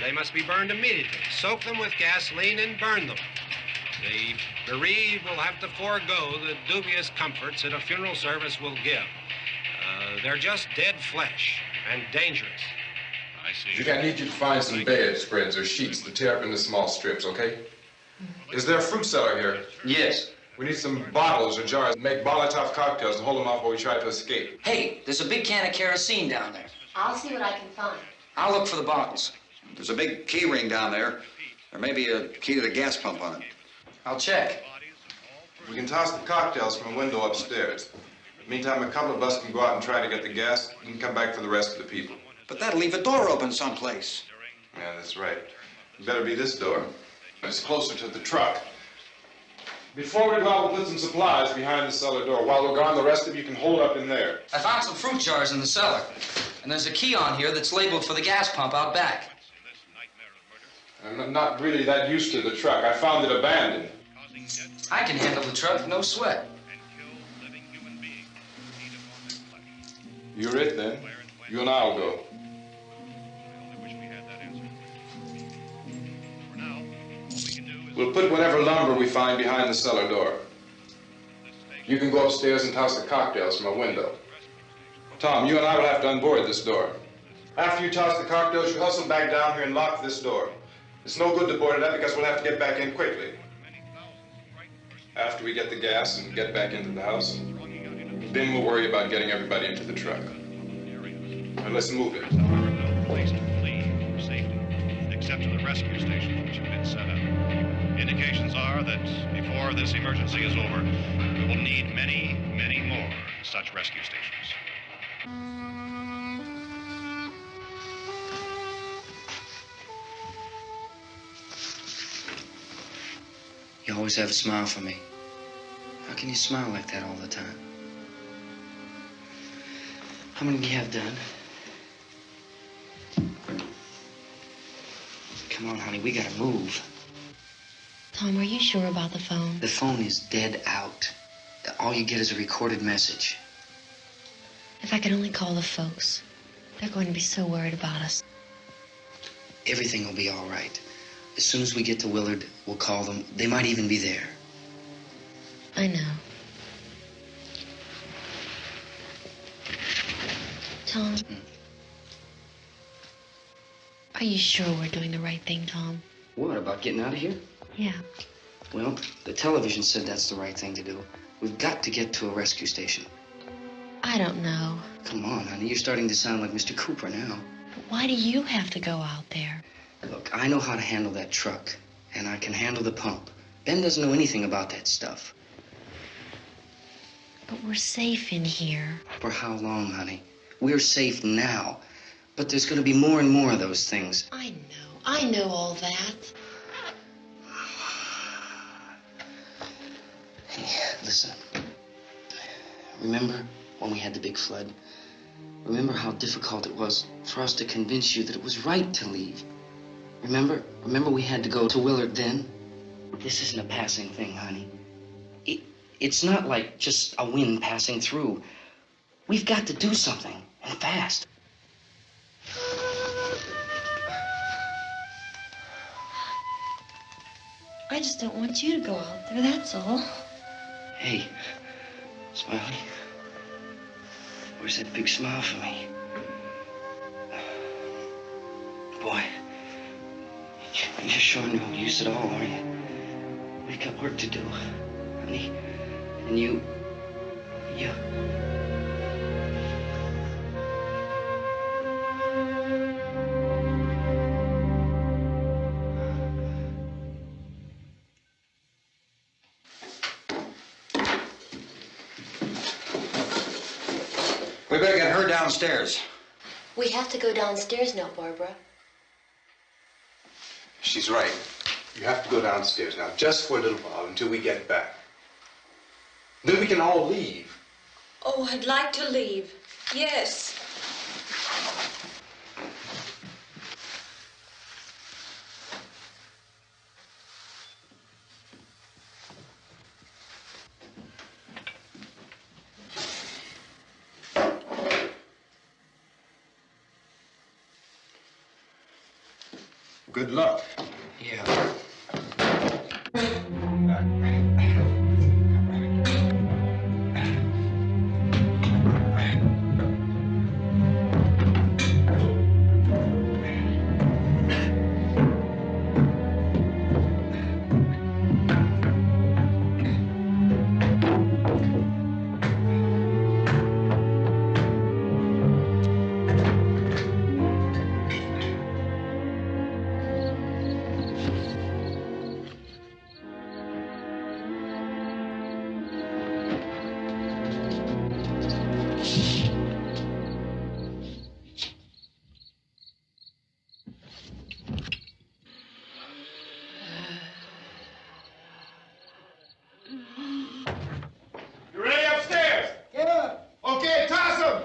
They must be burned immediately. Soak them with gasoline and burn them. The bereaved will have to forego the dubious comforts that a funeral service will give. They're just dead flesh and dangerous. I see. Judy, I need you to find some bedspreads or sheets to tear up into small strips, okay? Is there a fruit cellar here? Yes. We need some bottles or jars to make Molotov cocktails and hold them off while we try to escape. Hey, there's a big can of kerosene down there. I'll see what I can find. I'll look for the bottles. There's a big key ring down there. There may be a key to the gas pump on it. I'll check. We can toss the cocktails from a window upstairs. Meantime, a couple of us can go out and try to get the gas and come back for the rest of the people. But that'll leave a door open someplace. Yeah, that's right. It better be this door. It's closer to the truck. Before we go out, we'll put some supplies behind the cellar door. While we're gone, the rest of you can hold up in there. I found some fruit jars in the cellar. And there's a key on here that's labeled for the gas pump out back. I'm not really that used to the truck. I found it abandoned. I can handle the truck, no sweat. You're it, then. You and I'll go. We'll put whatever lumber we find behind the cellar door. You can go upstairs and toss the cocktails from a window. Tom, you and I will have to unboard this door. After you toss the cocktails, you hustle back down here and lock this door. It's no good to board it up because we'll have to get back in quickly. After we get the gas and get back into the house, then we'll worry about getting everybody into the truck. Now let's move it. No place to flee for safety, except to the rescue stations which have been set up. Indications are that before this emergency is over, we will need many, many more such rescue stations. You always have a smile for me. How can you smile like that all the time? How many do you have done? Come on, honey, we gotta move. Tom, are you sure about the phone? The phone is dead out. All you get is a recorded message. If I could only call the folks. They're going to be so worried about us. Everything will be all right. As soon as we get to Willard, we'll call them. They might even be there. I know. Tom, are you sure we're doing the right thing, Tom? What, about getting out of here? Yeah. Well, the television said that's the right thing to do. We've got to get to a rescue station. I don't know. Come on, honey. You're starting to sound like Mr. Cooper now. But why do you have to go out there? Look, I know how to handle that truck, and I can handle the pump. Ben doesn't know anything about that stuff. But we're safe in here. For how long, honey? We're safe now. But there's going to be more and more of those things. I know all that. Hey, listen. Remember when we had the big flood? Remember how difficult it was for us to convince you that it was right to leave? Remember we had to go to Willard then? This isn't a passing thing, honey. It's not like just a wind passing through. We've got to do something, and fast. I just don't want you to go out there, that's all. Hey, Smiley. Where's that big smile for me? Boy, you're sure no use at all, are you? We've got work to do, honey. And you... We better get her downstairs. We have to go downstairs now, Barbara. She's right. You have to go downstairs now, just for a little while, until we get back. Then we can all leave. Oh, I'd like to leave. Yes. Good luck. Yeah. You ready upstairs? Yeah. Okay, toss him.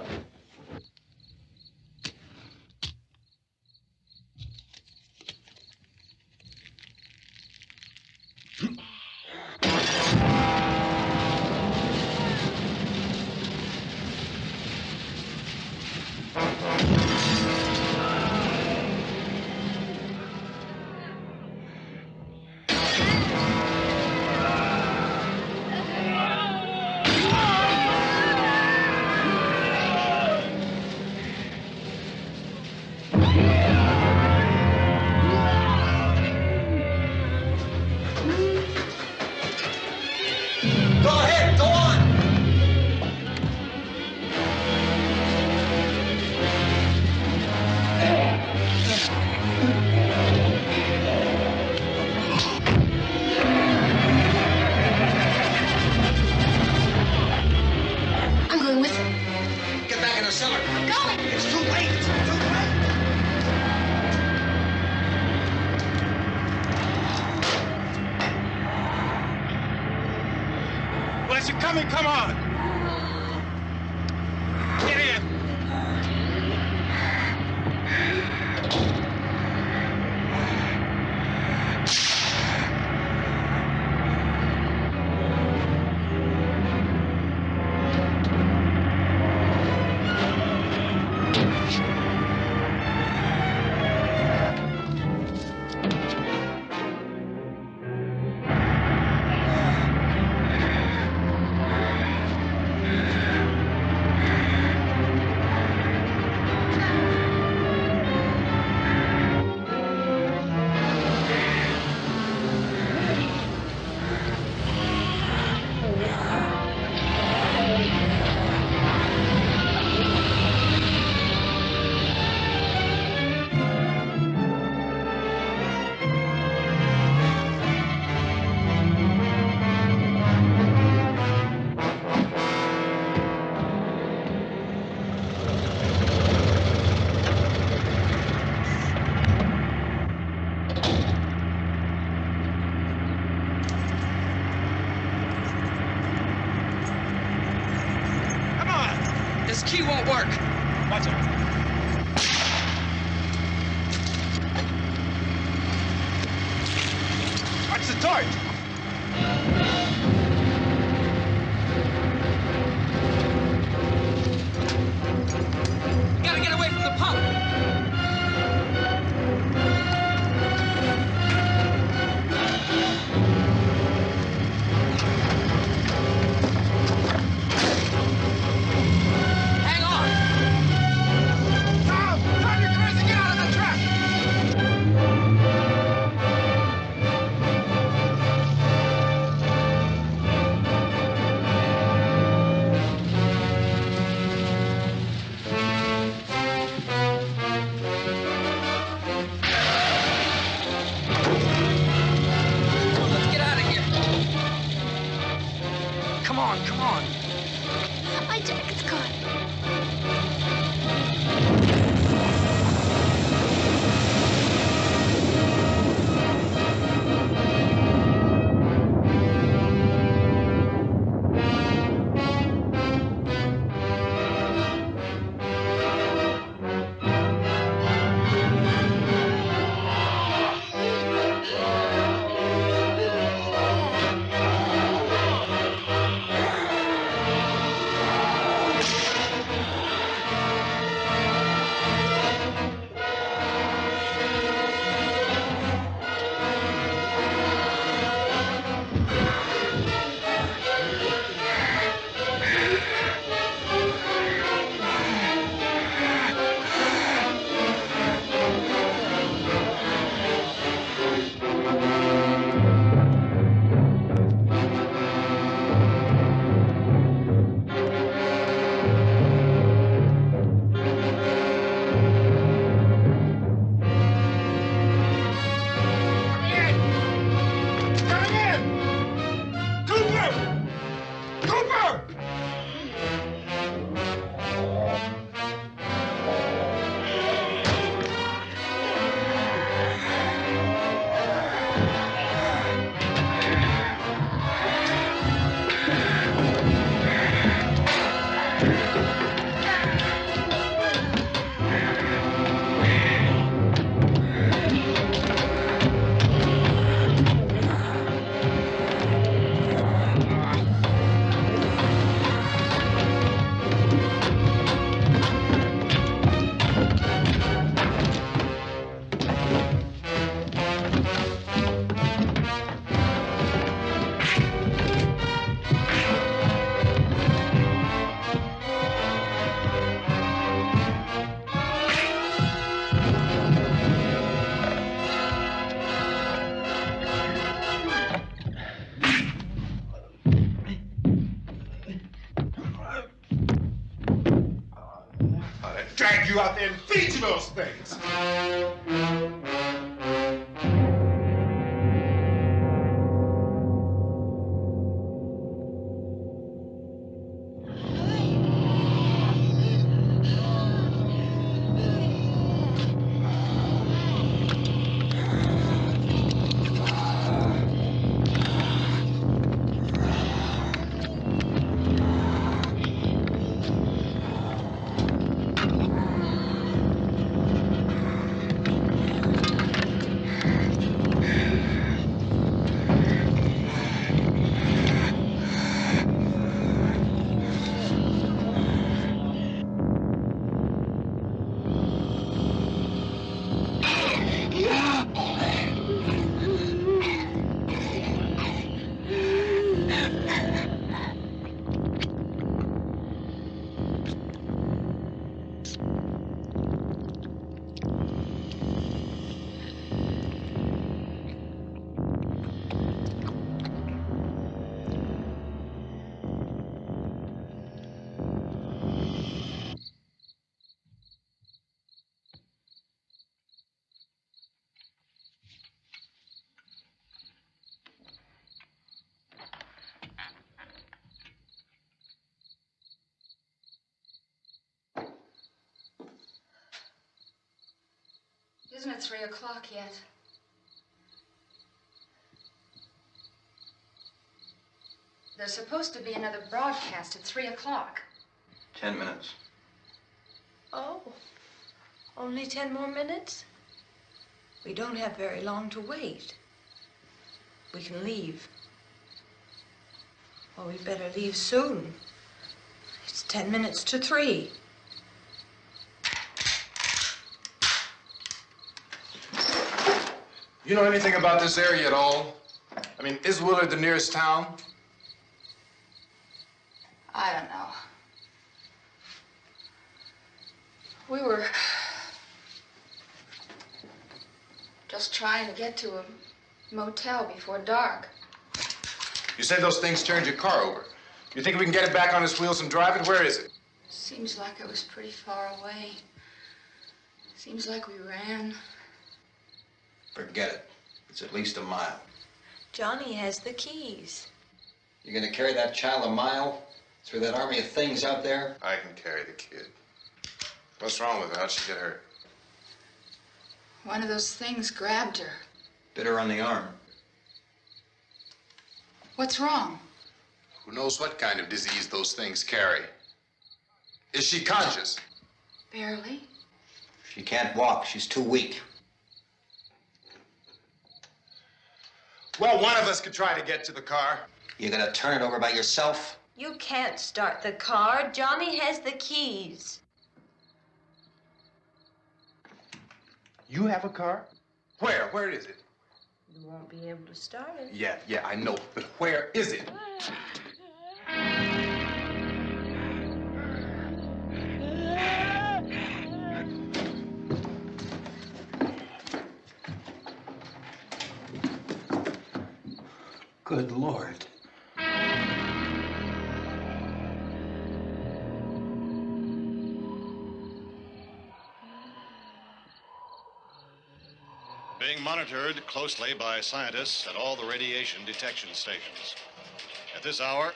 Coming, come on! Get in! the torch! We gotta get away from the pump. Hang on. Tom! Tom, you're crazy! Get out of the trap! Let's get out of here. Come on, come on. My jacket's caught. Drag you out there and feed you those things! Isn't it 3 o'clock yet? There's supposed to be another broadcast at 3 o'clock. 10 minutes. Oh, only 10 more minutes? We don't have very long to wait. we can leave. Well, we better leave soon. It's 10 minutes to 3. You know anything about this area at all? I mean, is Willard the nearest town? I don't know. We were just trying to get to a motel before dark. You said those things turned your car over. You think we can get it back on its wheels and drive it? Where is it? Seems like it was pretty far away. Seems like we ran. Forget it. It's at least a mile. Johnny has the keys. You're gonna carry that child a mile through that army of things out there? I can carry the kid. What's wrong with her? How'd she get hurt? One of those things grabbed her. Bit her on the arm. What's wrong? Who knows what kind of disease those things carry? Is she conscious? Barely. She can't walk. She's too weak. Well, one of us could try to get to the car. You gonna turn it over by yourself? You can't start the car. Johnny has the keys. You have a car? Where? Where is it? You won't be able to start it. Yeah, I know. But where is it? Good Lord. Being monitored closely by scientists at all the radiation detection stations. At this hour,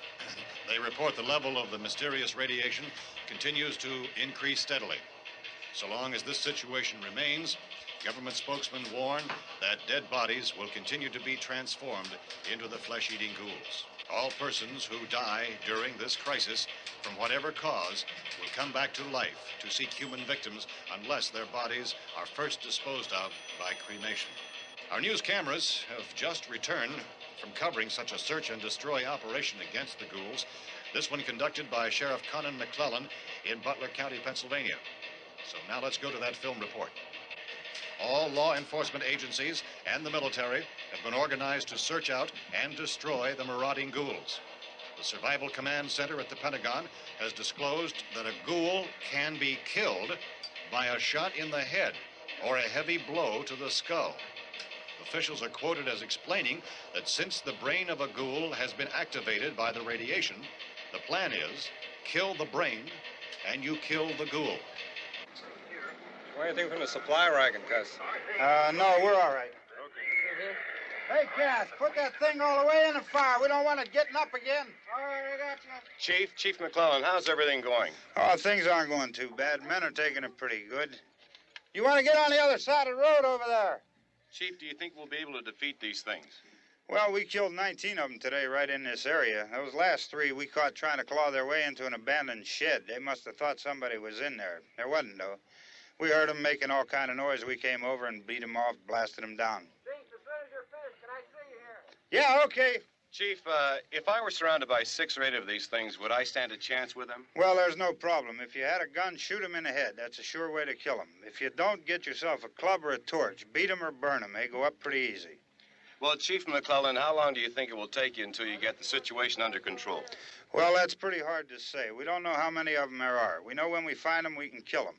they report the level of the mysterious radiation continues to increase steadily. So long as this situation remains, government spokesmen warn that dead bodies will continue to be transformed into the flesh-eating ghouls. All persons who die during this crisis, from whatever cause, will come back to life to seek human victims unless their bodies are first disposed of by cremation. Our news cameras have just returned from covering such a search and destroy operation against the ghouls, this one conducted by Sheriff Conan McClellan in Butler County, Pennsylvania. So now let's go to that film report. All law enforcement agencies and the military have been organized to search out and destroy the marauding ghouls. The Survival Command Center at the Pentagon has disclosed that a ghoul can be killed by a shot in the head or a heavy blow to the skull. Officials are quoted as explaining that since the brain of a ghoul has been activated by the radiation, the plan is kill the brain and you kill the ghoul. Anything from the supply wagon, Cuss? No, we're all right. Hey, Cass, put that thing all the way in the fire. We don't want it getting up again. All right, I got you. Chief McClellan, how's everything going? Oh, things aren't going too bad. Men are taking it pretty good. You want to get on the other side of the road over there? Chief, do you think we'll be able to defeat these things? Well, we killed 19 of them today right in this area. Those last 3 we caught trying to claw their way into an abandoned shed. They must have thought somebody was in there. There wasn't, though. We heard them making all kind of noise. We came over and beat them off, blasted them down. Chief, as soon as you're finished, can I see you here? Yeah, okay. Chief, if I were surrounded by 6 or 8 of these things, would I stand a chance with them? Well, there's no problem. If you had a gun, shoot them in the head. That's a sure way to kill them. If you don't, get yourself a club or a torch. Beat them or burn them. They go up pretty easy. Well, Chief McClellan, how long do you think it will take you until you get the situation under control? Well, that's pretty hard to say. We don't know how many of them there are. We know when we find them, we can kill them.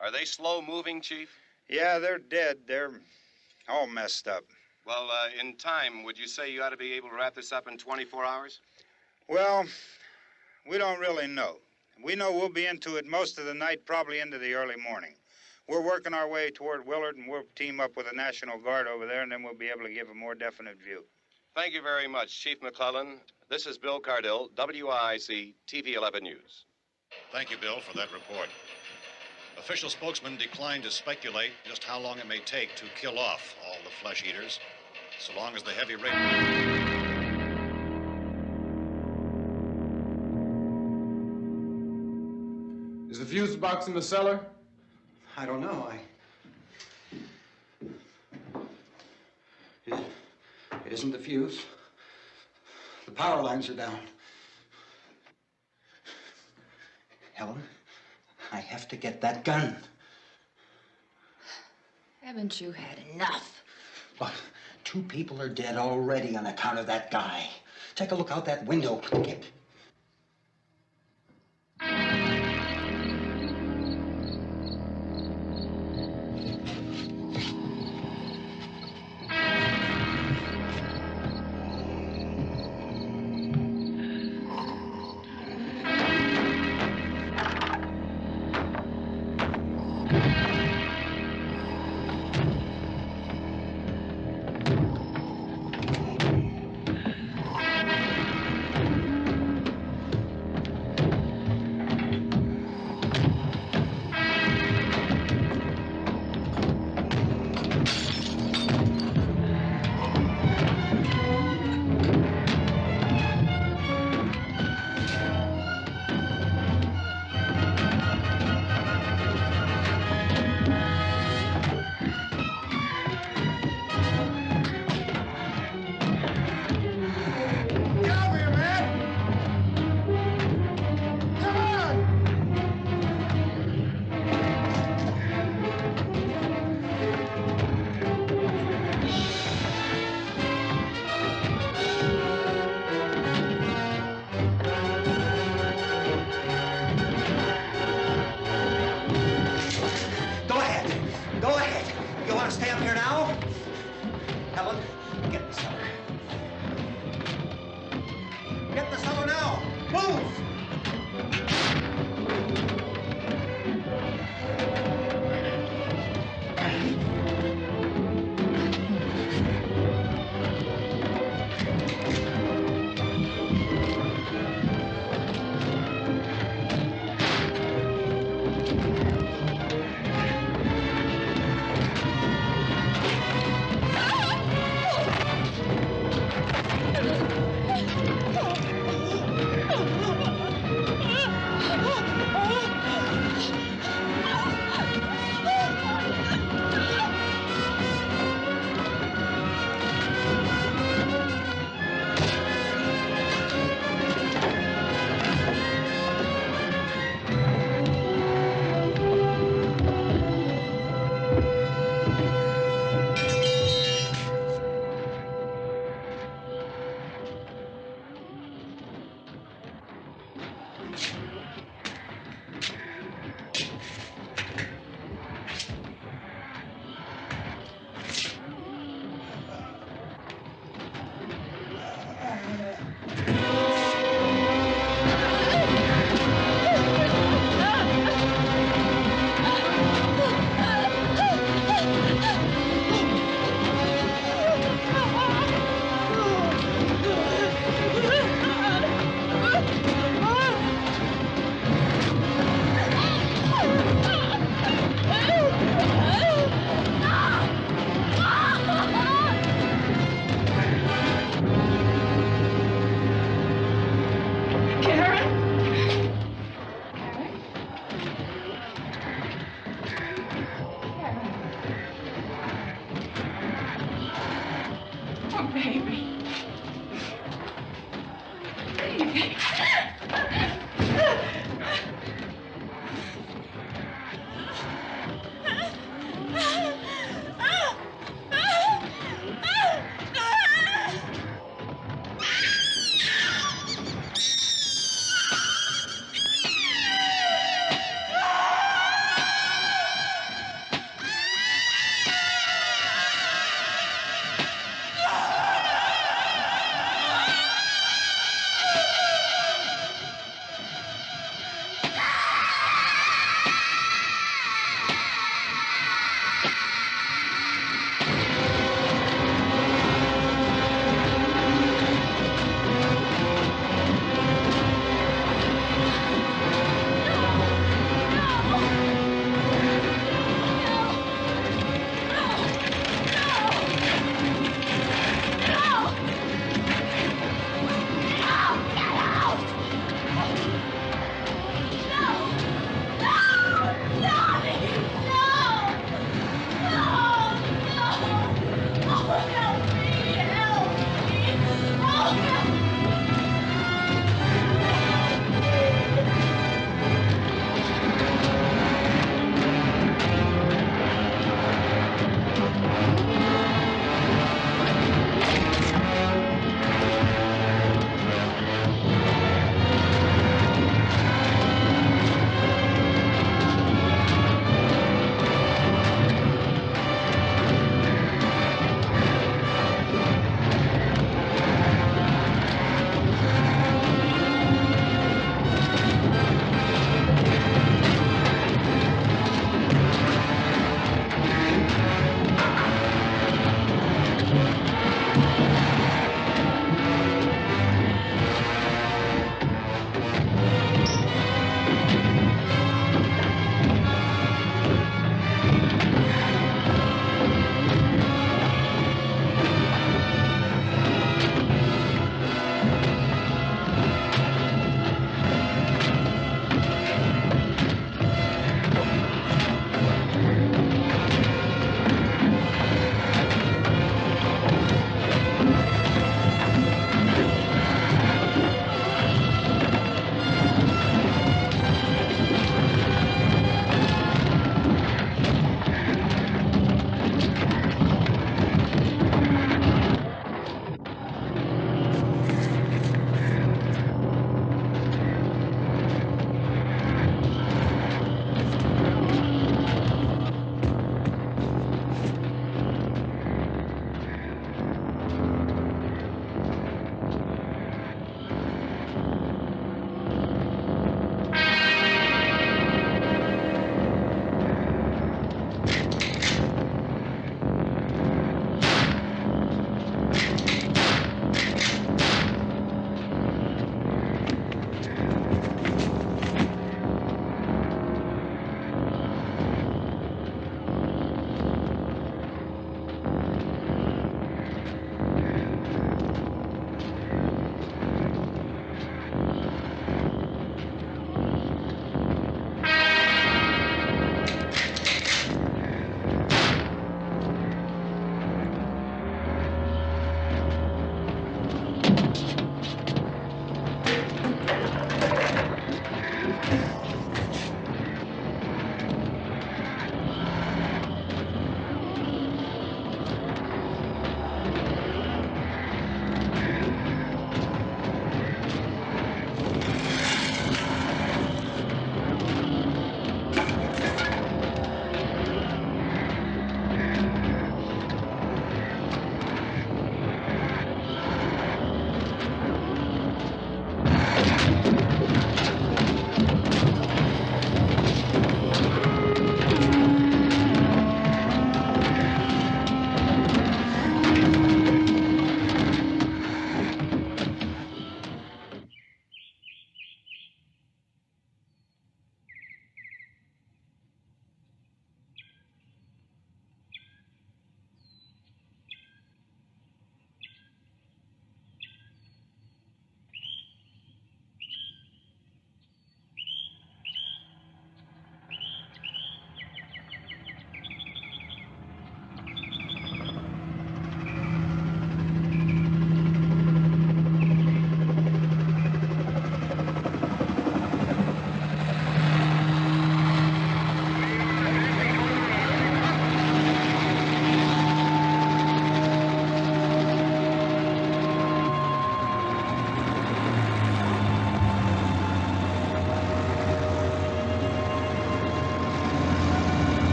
Are they slow-moving, Chief? Yeah, they're dead. They're all messed up. Well, in time, would you say you ought to be able to wrap this up in 24 hours? Well, we don't really know. We know we'll be into it most of the night, probably into the early morning. We're working our way toward Willard, and we'll team up with the National Guard over there, and then we'll be able to give a more definite view. Thank you very much, Chief McClellan. This is Bill Cardill, WIC TV 11 News. Thank you, Bill, for that report. Official spokesman declined to speculate just how long it may take to kill off all the flesh eaters, so long as the heavy rain... Is the fuse box in the cellar? I don't know. isn't the fuse. The power lines are down. Helen, I have to get that gun. Haven't you had enough? But 2 people are dead already on account of that guy. Take a look out that window. Get...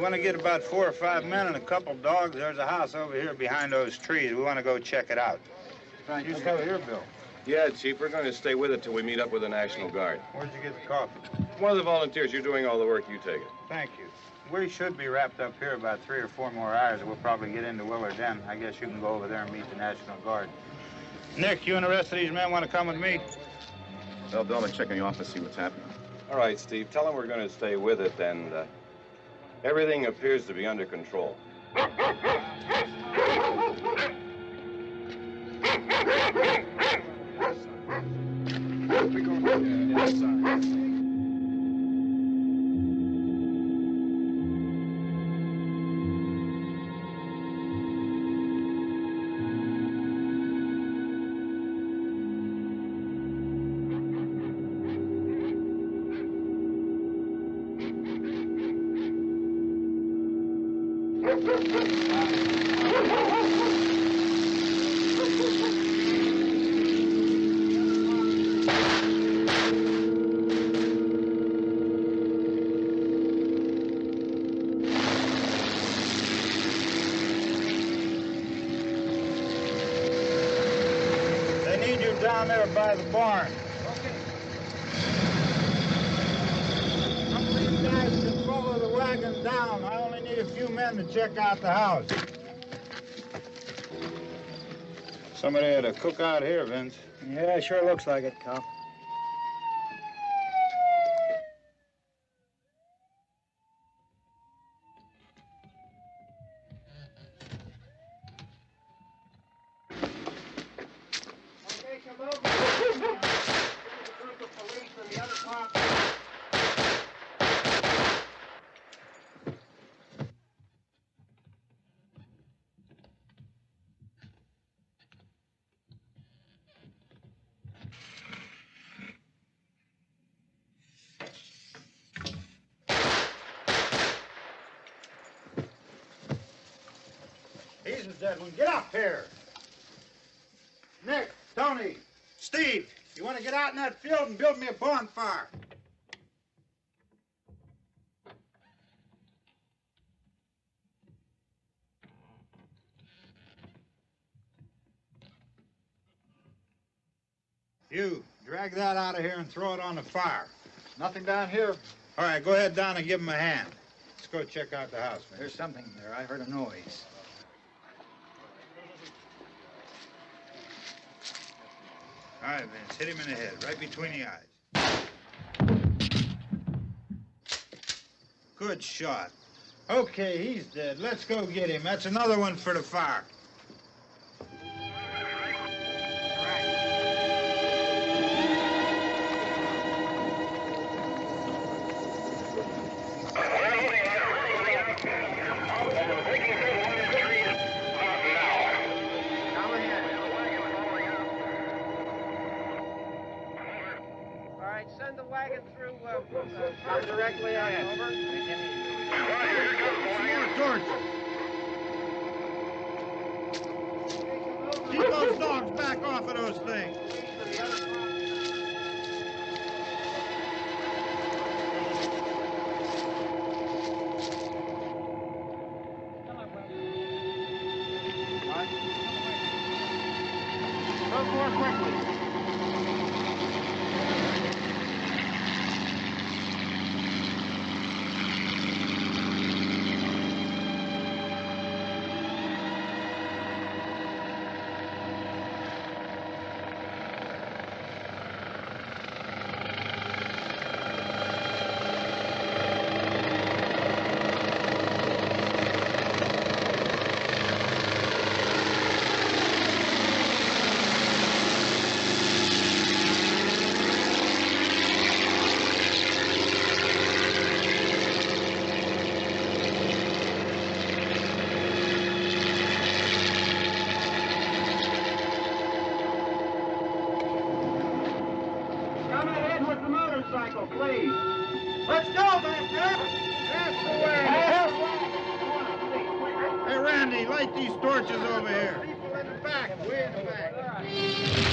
want to get about 4 or 5 men and a couple dogs. There's a house over here behind those trees. We want to go check it out. You stay here, Bill. Yeah, Chief, we're going to stay with it till we meet up with the National Guard. Where'd you get the coffee? One of the volunteers. You're doing all the work. You take it. Thank you. We should be wrapped up here about 3 or 4 more hours, and we'll probably get into Willard then. I guess you can go over there and meet the National Guard. Nick, you and the rest of these men want to come with me? Well, Bill, I'm check in the office, see what's happening. All right, Steve. Tell them we're going to stay with it, and everything appears to be under control. Down there by the barn. Some of these guys can follow the wagon down. I only need a few men to check out the house. Somebody had a cookout here, Vince. Yeah, sure looks like it, Karl. He's a dead one. Get up here. Nick, Tony, Steve, you want to get out in that field and build me a bonfire? You, drag that out of here and throw it on the fire. Nothing down here. All right, go ahead down and give him a hand. Let's go check out the house. Man. There's something there. I heard a noise. All right, Vince, hit him in the head, right between the eyes. Good shot. Okay, he's dead. Let's go get him. That's another one for the fire. Send the wagon through, directly ahead. Over. More torches. Keep those dogs back off of those things. Go more quickly. Please. Let's go, back there. That's the way. Hey, Randy, light these torches over here. People in the back, way in the back.